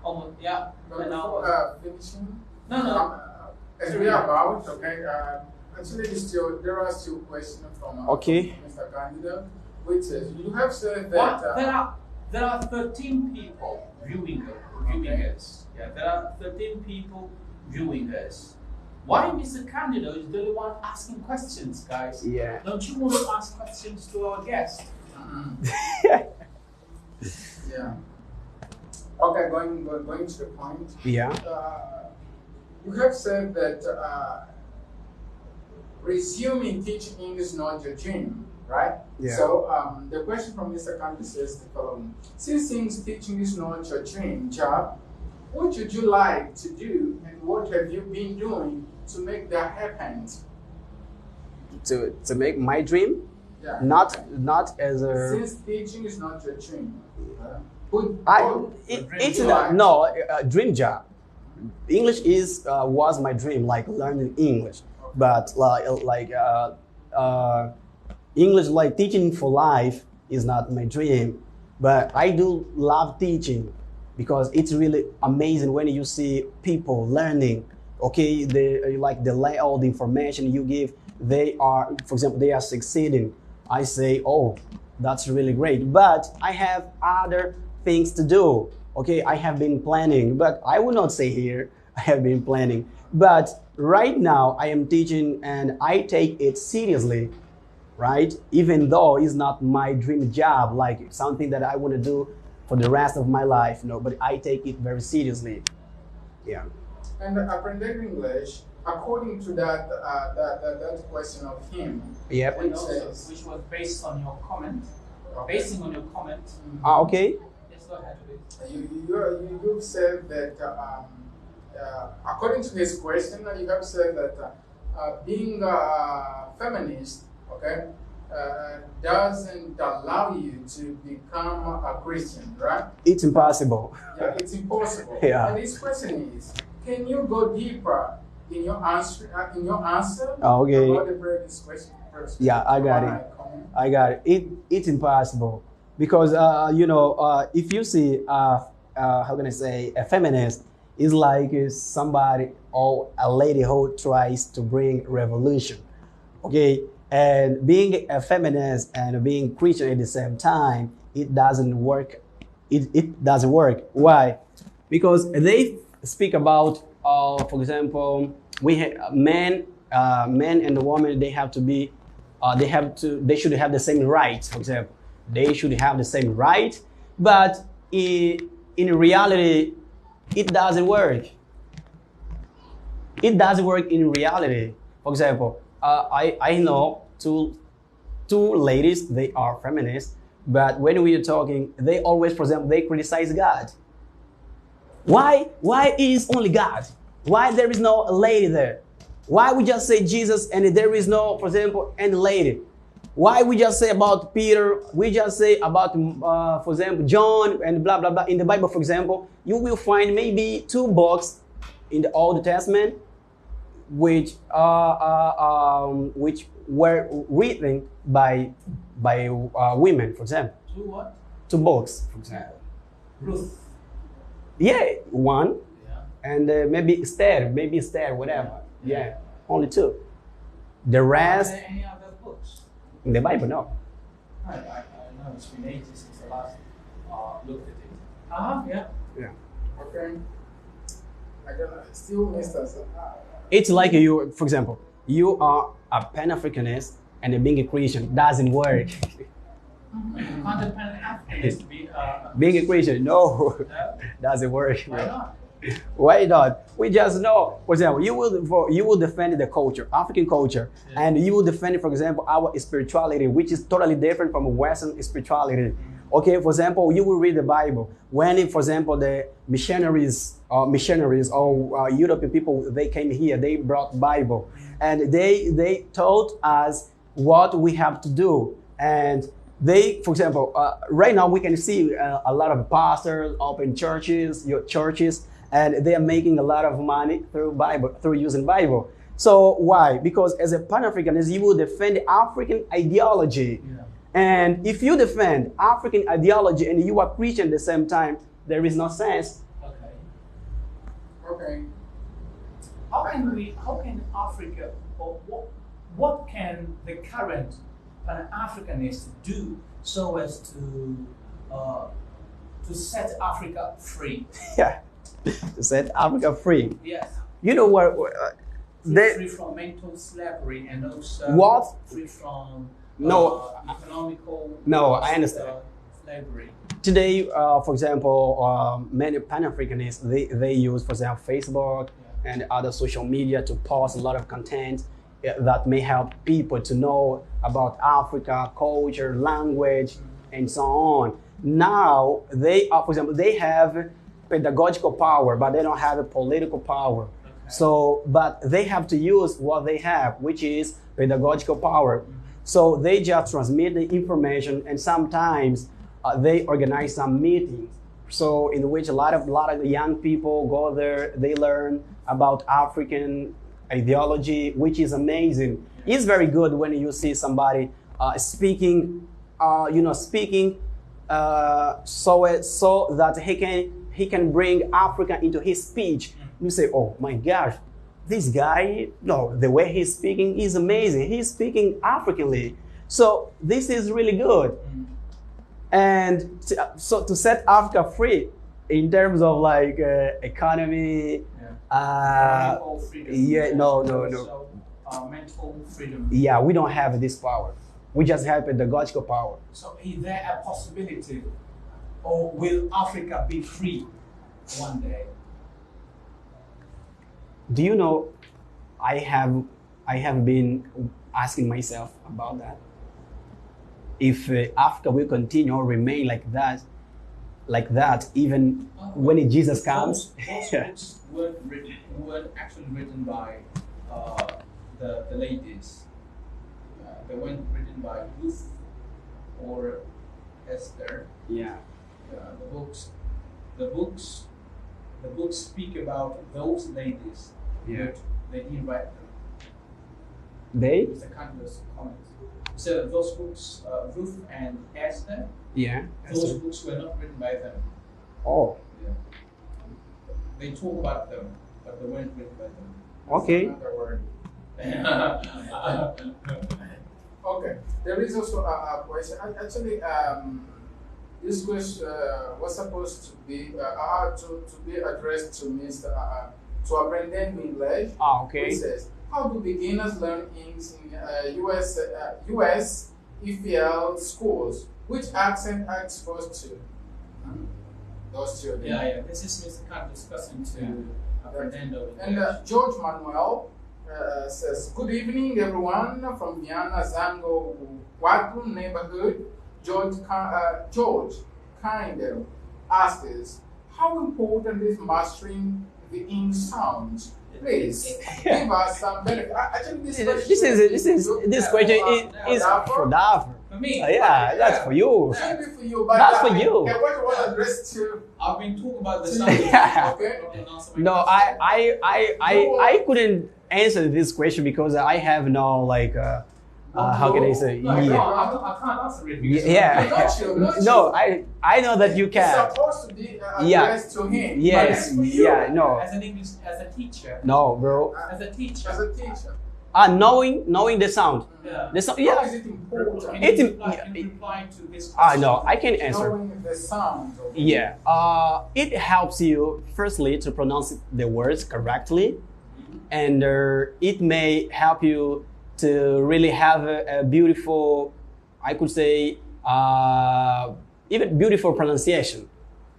almost. Yeah. But an hour. before finishing. No. As we are about, okay. Actually, there are still questions from Mr. Candida, which says you have said that. There are 13 people viewing us. Yeah, there are 13 people viewing us. Why Mr. Candido is the only one asking questions, guys? Yeah. Don't you want to ask questions to our guest? Yeah. Okay, going to the point. Yeah. You have said that resuming teaching English is not your dream, right? Yeah. So the question from Mr. Kandi says the following: since teaching is not your dream job, what would you like to do, and what have you been doing to make that happen? To make my dream, Yeah. not as a. Since teaching is not your dream, dream job. English was my dream, like learning English, but English, like teaching for life, is not my dream. But I do love teaching because it's really amazing when you see people learning. Okay, they lay all the information you give. They are, for example, they are succeeding. I say, oh, that's really great. But I have other things to do. Okay, I have been planning, but I will not say here I have been planning. But right now I am teaching and I take it seriously, right? Even though it's not my dream job, like something that I want to do for the rest of my life, no, but I take it very seriously. Yeah. And aprender English, according to that question of him, yep. Which was based on your comment. Okay. Basing on your comment. Okay. Yes, go ahead, please. You've said that, according to his question, you have said that being a feminist, okay, doesn't allow you to become a Christian, right? It's impossible. Yeah, it's impossible. Yeah. And his question is, can you go deeper in your answer? Okay. About the previous question first. Yeah, I got it. It's impossible because if you see how can I say, a feminist is like somebody or a lady who tries to bring revolution. Okay. And being a feminist and being Christian at the same time, it doesn't work. It doesn't work. Why? Because they speak about, for example, we have men and the woman. They have to be, they should have the same rights. For example, they should have the same right. But in reality, it doesn't work. It doesn't work in reality. For example, I know two ladies, they are feminists, but when we are talking, they always, for example, they criticize God. Why is only God? Why there is no lady there? Why we just say Jesus and there is no, for example, any lady? Why we just say about Peter? We just say about, for example, John and blah, blah, blah. In the Bible, for example, you will find maybe 2 books in the Old Testament which were written by women, for example. 2 what? 2 books, for example. Ruth. Yeah, one. Yeah. And maybe Esther, whatever. Yeah, only two. The rest, Are there any other books? in the Bible, no. I know it's been ages since I last looked at it. Yeah. Yeah. Okay. I still missed us. It's like you, for example, you are a Pan-Africanist and being a Christian doesn't work. You can't a Pan-Africanist to be Being a Christian, no, No? doesn't work. Why not? Why not? We just know. For example, you will defend the culture, African culture, and you will defend, for example, our spirituality, which is totally different from Western spirituality. Okay, for example, you will read the Bible. When, for example, the missionaries or European people, they came here, they brought Bible, and they taught us what we have to do. And they, for example, right now we can see a lot of pastors open churches, and they are making a lot of money through using Bible. So why? Because as a Pan-Africanist, you will defend African ideology. Yeah. And if you defend African ideology and you are Christian at the same time, there is no sense. Okay. Okay. How can Africa, or what can the current Pan-Africanists do so as to set Africa free? Yeah, to set Africa free. Yes. You know what? Free from mental slavery and also What? free from economical. No, I understand. Slavery. Today, for example, many Pan-Africanists, they use, for example, Facebook and other social media to post a lot of content that may help people to know about Africa, culture, language, and so on. Now, they are, for example, they have pedagogical power, but they don't have a political power. Okay. So, but they have to use what they have, which is pedagogical power. So they just transmit the information, and sometimes they organize some meetings. So in which a lot of young people go there, they learn about African ideology, which is amazing. It's very good when you see somebody speaking, so that he can bring Africa into his speech. You say, oh my gosh, this guy, no, the way he's speaking is amazing. He's speaking Africanly. So this is really good. And so to set Africa free in terms of like economy, Mental freedom. No. Mental freedom. Yeah, we don't have this power. We just have pedagogical power. So is there a possibility, or will Africa be free one day? Do you know, I have been asking myself about that. If Africa will continue or remain like that, even when Jesus comes. Those books weren't actually written by the ladies. They weren't written by Ruth or Esther. Yeah. The books speak about those ladies. Yeah. But they didn't write them. They? It's a countless comment. So those books, Ruth and Esther, Yeah. those books were not written by them. Oh. Yeah. They talk about them, but they weren't written by them. Okay. Another word. Okay. There is also a question. Actually, this question was supposed to be addressed to Mr. To aprender English. Okay. Which says, how do beginners learn English in US EFL schools? Which accent are exposed to? Those children. Yeah. This is Mr. Kant discussing to Fernando. And George Manuel says, good evening, everyone, from Viana Zango Watu neighborhood. George Kindle asks, how important is mastering the English sounds? Please give us some benefit. Actually, this question is for Dapher. For me. Yeah, that's for you. Maybe for you, but That's for you. Okay, what was addressed to? I've been talking about the subject. Okay. No, I couldn't answer this question because I have no how can I say? No, I can't answer it. Yeah. Not you, not No, you. I know that you It's can. supposed to be Yeah. addressed to him. Yes. But it's for you. Yeah. No. As an English, as a teacher. No, bro. As a teacher. As a teacher. knowing the sound. Yeah. The sound. How Yeah. is it important? Can It's you im- reply, can you reply to this question? No, I can answer. Knowing the sound of Yeah. It helps you firstly to pronounce the words correctly, and it may help you to really have a beautiful, I could say, even beautiful pronunciation,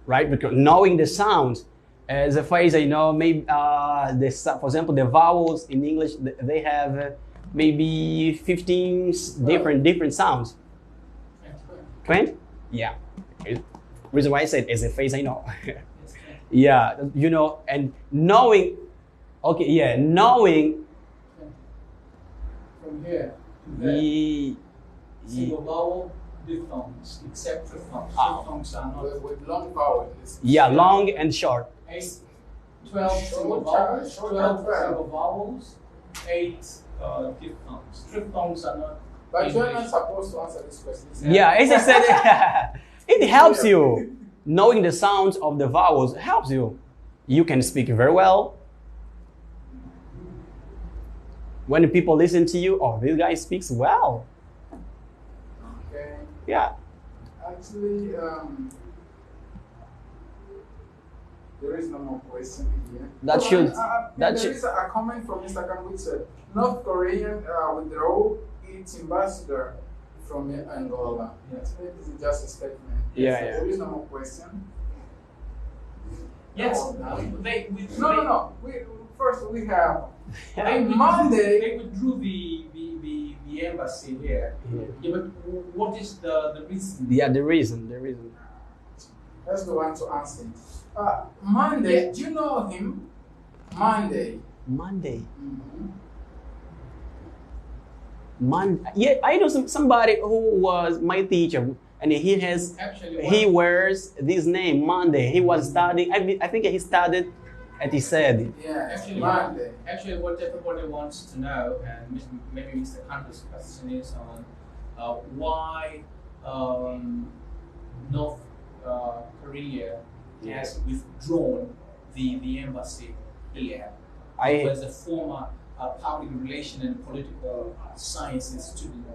right? Because knowing the sound, as a phrase I know, maybe for example, the vowels in English they have maybe 15 different sounds. 20? Yeah. Reason why I said as a phrase I know. Yeah, you know, and knowing. Okay, yeah, knowing. From here to there. Single vowel, diphthongs, except triphthongs. Triphthongs are not. with long vowels. Yeah, long and short. 12 single vowels, 12 single vowels, 8 diphthongs. Triphthongs are not. But you're not English. supposed to answer this question. Yeah, as I said, it helps you. Knowing the sounds of the vowels helps you. You can speak very well. When people listen to you, oh, this guy speaks well. Okay. Yeah. Actually, there is no more question here. That should- There is a comment from Instagram which said North Korean withdraw its ambassador from Angola. Yes. This is just a statement. Yeah, So yeah. There is no more question. Yes. No. First we have They Monday. They withdrew the embassy here. Yeah, but what is the reason? Yeah, the reason. That's the one to answer. Monday. Do you know him? Monday. Monday. Mhm. Yeah, I know somebody who was my teacher, and Actually, he wears this name Monday. He was studying. I think he studied at ISED. Yeah, Actually, Monday. Actually, what everybody wants to know, and maybe Mr. Kanto's question is on why North Korea has withdrawn the embassy here. He was a former public relation and political sciences student.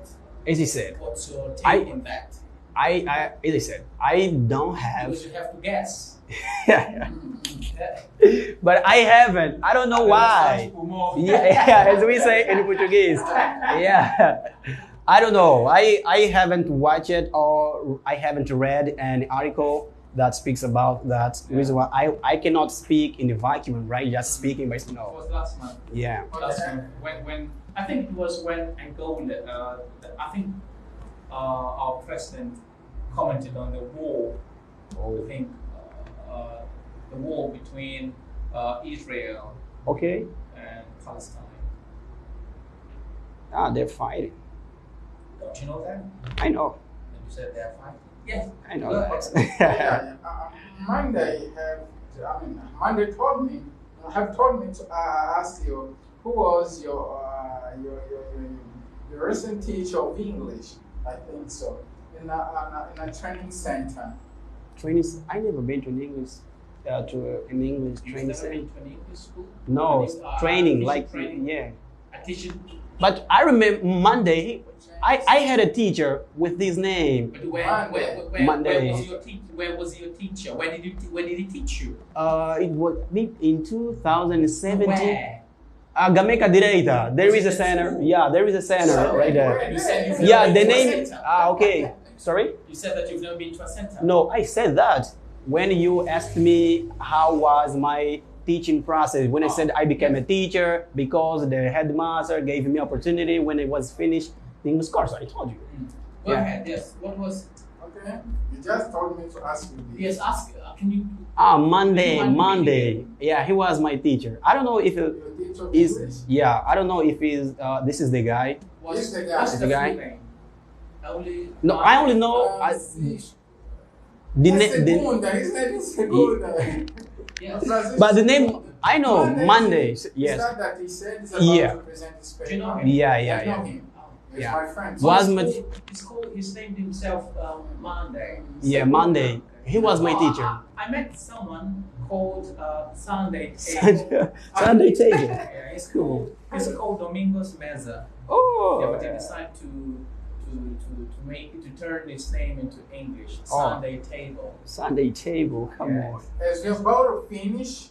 As he said, What's your take on that? as I said, I don't have. Because you have to guess. Yeah. But I haven't. I don't know why. Yeah, as we say in Portuguese. Yeah. I don't know. I haven't watched it or I haven't read an article that speaks about that. Reason why I cannot speak in the vacuum, right? Just speaking by It no. was last month. Yeah. Last month, when I think it was when Angola, I think our president commented on the war. I think the war between Israel Okay. and Palestine. They're fighting. Don't you know that? I know. And you said they're fighting. Yes. I know. Go ahead. Yeah, Monday told me to ask you who was your recent teacher of English. I think so. In a training center. Training. I never been to an English an English You've training never center. been to an English school? No, training teaching like training? yeah. A teaching. But I remember Monday. I had a teacher with this name. But where Monday. was your teacher? Where was your teacher? Where did he teach you? It was in 2017. Where? Gameka Direita. There is a center. Yeah, there is a center right there. You said you've Yeah, never the been to a name. center. Okay. Sorry. You said that you've never been to a center. No, I said that when you asked me how was my teaching process. When I said I became a teacher because the headmaster gave me opportunity when it was finished the English course. I told you. Go Yeah. ahead. Yes. What was? Okay. You just told me to ask you this. Yes. Ask. Can you? Monday. Yeah, he was my teacher. I don't know if Your teacher of English? is. Yeah, I don't know if he's. This is the guy. What's the guy. What's The guy? full name? No, I only know the name. His name is Segunda. Yes. But the name I know Monday. Is Yes. that he said is about Yeah. to present his paper? Do you know him? Yeah. I know him. He's my friend. He's named himself Monday. Yeah, Monday. He was my teacher. I met someone called Sunday Table. Sunday Table. Yeah, it's cool. It's called Domingos Meza. Oh. Yeah, but he decided to turn his name into English. Sunday Table. Sunday Table. Come on. As we're about to finish,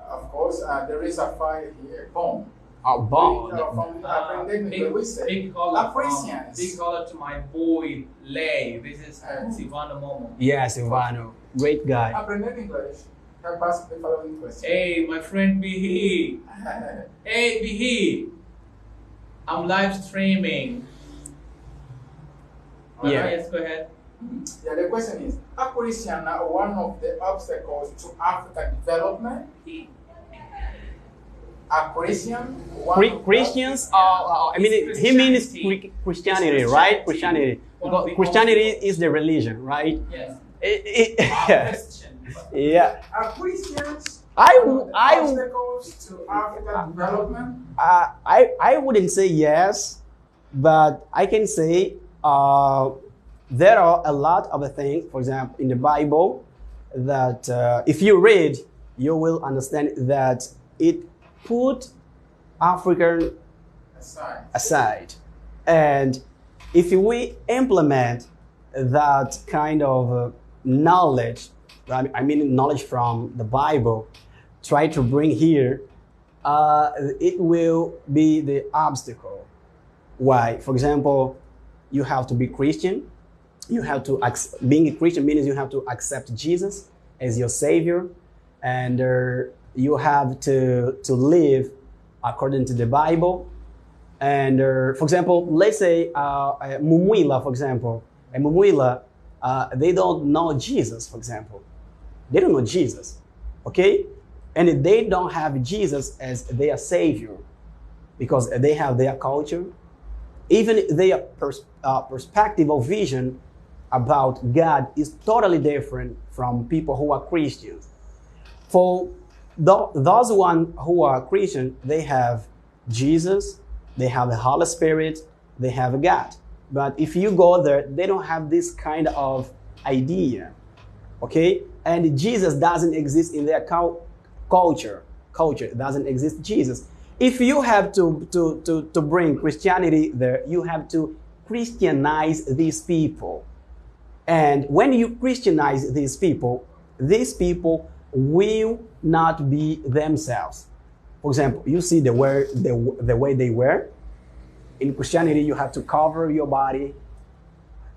of course, there is a file here. Boom. Bomb. Big caller to my boy Lay. This is Silvano Momo. Yeah, Silvano. Great guy. Aprender English. Hey, my friend Bihi. Hey, Bihi. I'm live streaming. Yeah. Yes, go ahead. Yeah, the question is, are Christians one of the obstacles to African development? Are Christians he means Christianity, right? Christianity. Because Christianity is the religion, right? Yes. Yeah. Are Christians obstacles to African development? I wouldn't say yes, but I can say there are a lot of things, for example, in the Bible, that if you read, you will understand that it put African aside. And if we implement that kind of knowledge, I mean knowledge from the Bible, try to bring here, it will be the obstacle. Why? For example, you have to be Christian. You have to being a Christian means you have to accept Jesus as your Savior, and you have to live according to the Bible. And for example, let's say Mumuila, for example, and Mumuila, they don't know Jesus, for example. They don't know Jesus, okay? And they don't have Jesus as their Savior because they have their culture. Even their perspective or vision about God is totally different from people who are Christians. For those one who are Christian, they have Jesus, they have the Holy Spirit, they have God. But if you go there, they don't have this kind of idea, okay? And Jesus doesn't exist in their culture. Culture doesn't exist Jesus. If you have to bring Christianity there, you have to Christianize these people. And when you Christianize these people will not be themselves. For example, you see the way they wear. In Christianity, you have to cover your body.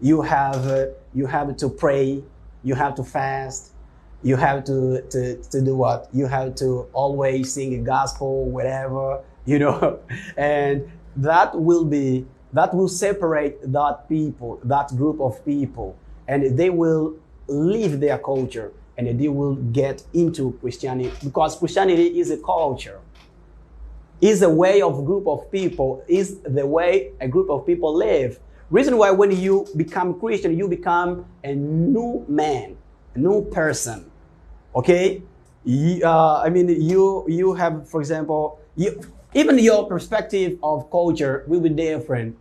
You have to pray. You have to fast. You have to do what? You have to always sing a gospel, whatever, and that will separate that group of people, and they will leave their culture and they will get into Christianity, because Christianity is a culture, is a way of group of people, is the way a group of people live. Reason why when you become Christian, you become a new person. Okay, you have, for example, even your perspective of culture will be different.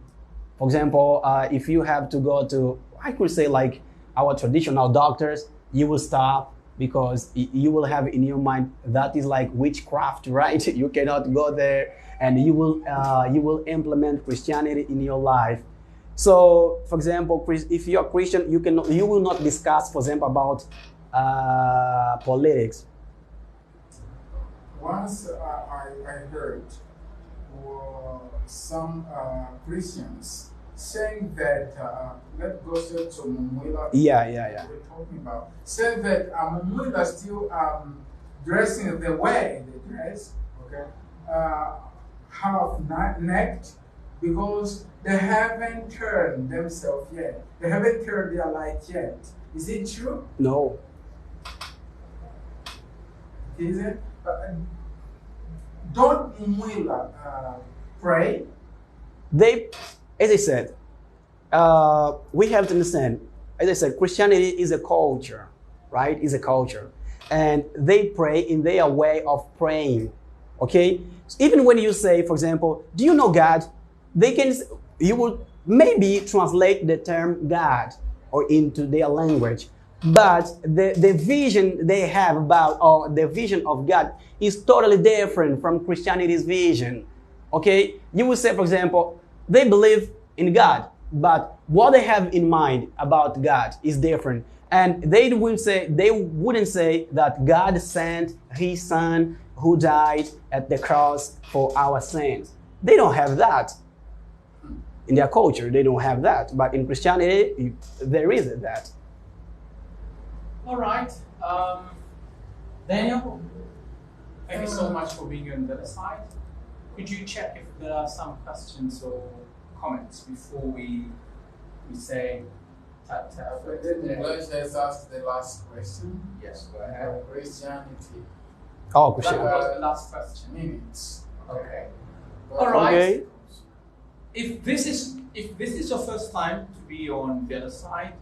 For example, if you have to go to, I could say like our traditional doctors, you will stop because you will have in your mind that is like witchcraft, right? You cannot go there, and you will implement Christianity in your life. So, for example, if you are Christian, you will not discuss, for example, about politics. Once I heard some Christians saying that, let's go straight to Mumuila. Yeah. We're talking about. Saying that Mumuila still dressing the way they dress, okay, half-necked, because they haven't turned themselves yet. They haven't turned their light yet. Is it true? No. Is it? Don't Mumuila pray? As I said, we have to understand, as I said, Christianity is a culture, right? Is a culture. And they pray in their way of praying, okay? Even when you say, for example, do you know God? They can, you would maybe translate the term God or into their language. But the vision they have about, or the vision of God, is totally different from Christianity's vision. Okay? You would say, for example, they believe in God, but what they have in mind about God is different. And they wouldn't say that God sent his son who died at the cross for our sins. They don't have that. In their culture, they don't have that. But in Christianity, there is that. All right. Daniel, thank you so much for being on the other side. Could you check if there are some questions or comments before we say ta-ta? Let's just ask the last question. Yes, go ahead. Christianity. Oh, That Christian. was the last question. Minutes. Okay. Well, All right. Okay. If this is your first time to be on the other side,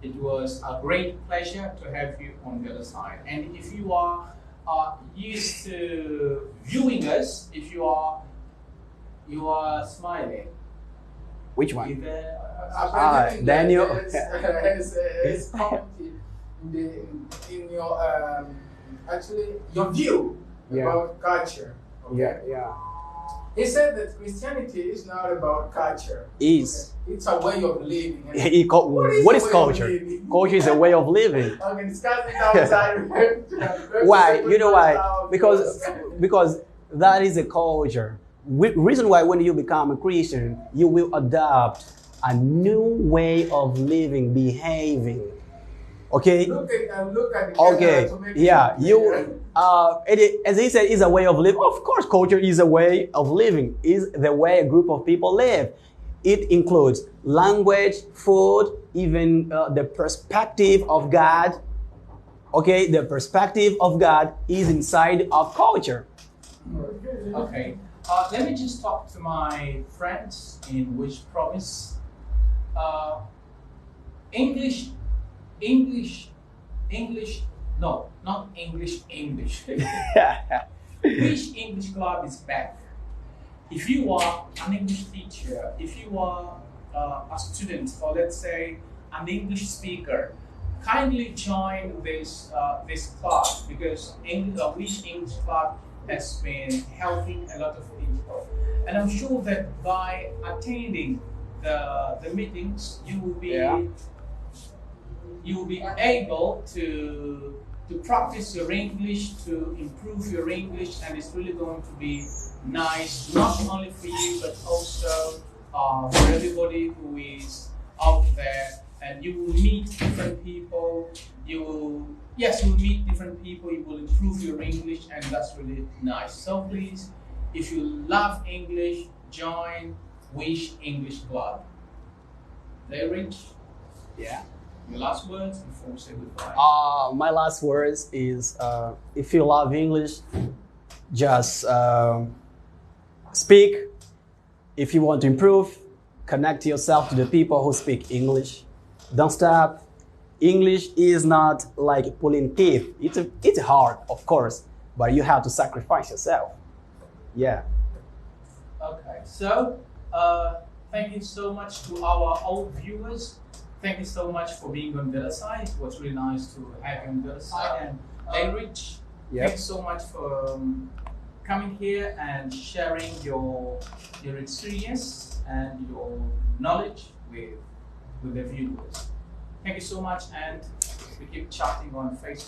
it was a great pleasure to have you on the other side. And if you are used to viewing us, if you are smiling. Which one? Daniel. Daniel. It's commented in your actually your view about culture. Okay? Yeah. He said that Christianity is not about culture. Is. Okay? It's a way of living. What is culture? Culture is a way of living. Okay, discuss it outside. Why? You know why? Because that is a culture. Reason why when you become a Christian, you will adopt a new way of living, behaving. Okay? Look at the Okay. to make Yeah. it You. As he said, is a way of living. Of course, culture is a way of living. Is the way a group of people live. It includes language, food, even the perspective of God. Okay, the perspective of God is inside of culture. Okay. Let me just talk to my friends in which province. English. No, not English. Which English club is back? If you are an English teacher, if you are a student, or let's say an English speaker, kindly join this club, because which English club has been helping a lot of people. And I'm sure that by attending the meetings, you will be able to practice your English, to improve your English, and it's really going to be nice, not only for you, but also for everybody who is out there. And you will meet different people. You will meet different people. You will improve your English, and that's really nice. So please, if you love English, join Wish English Club. They reach. Yeah. Your last words before we say goodbye. My last words is, if you love English, just speak. If you want to improve, connect yourself to the people who speak English. Don't stop. English is not like pulling teeth. It's hard, of course, but you have to sacrifice yourself. Yeah. Okay, so thank you so much to our old viewers. Thank you so much for being on the other side. It was really nice to have you on the other side. And Dayrich, thank you so much for coming here and sharing your experience and your knowledge with the viewers. Thank you so much, and we keep chatting on Facebook.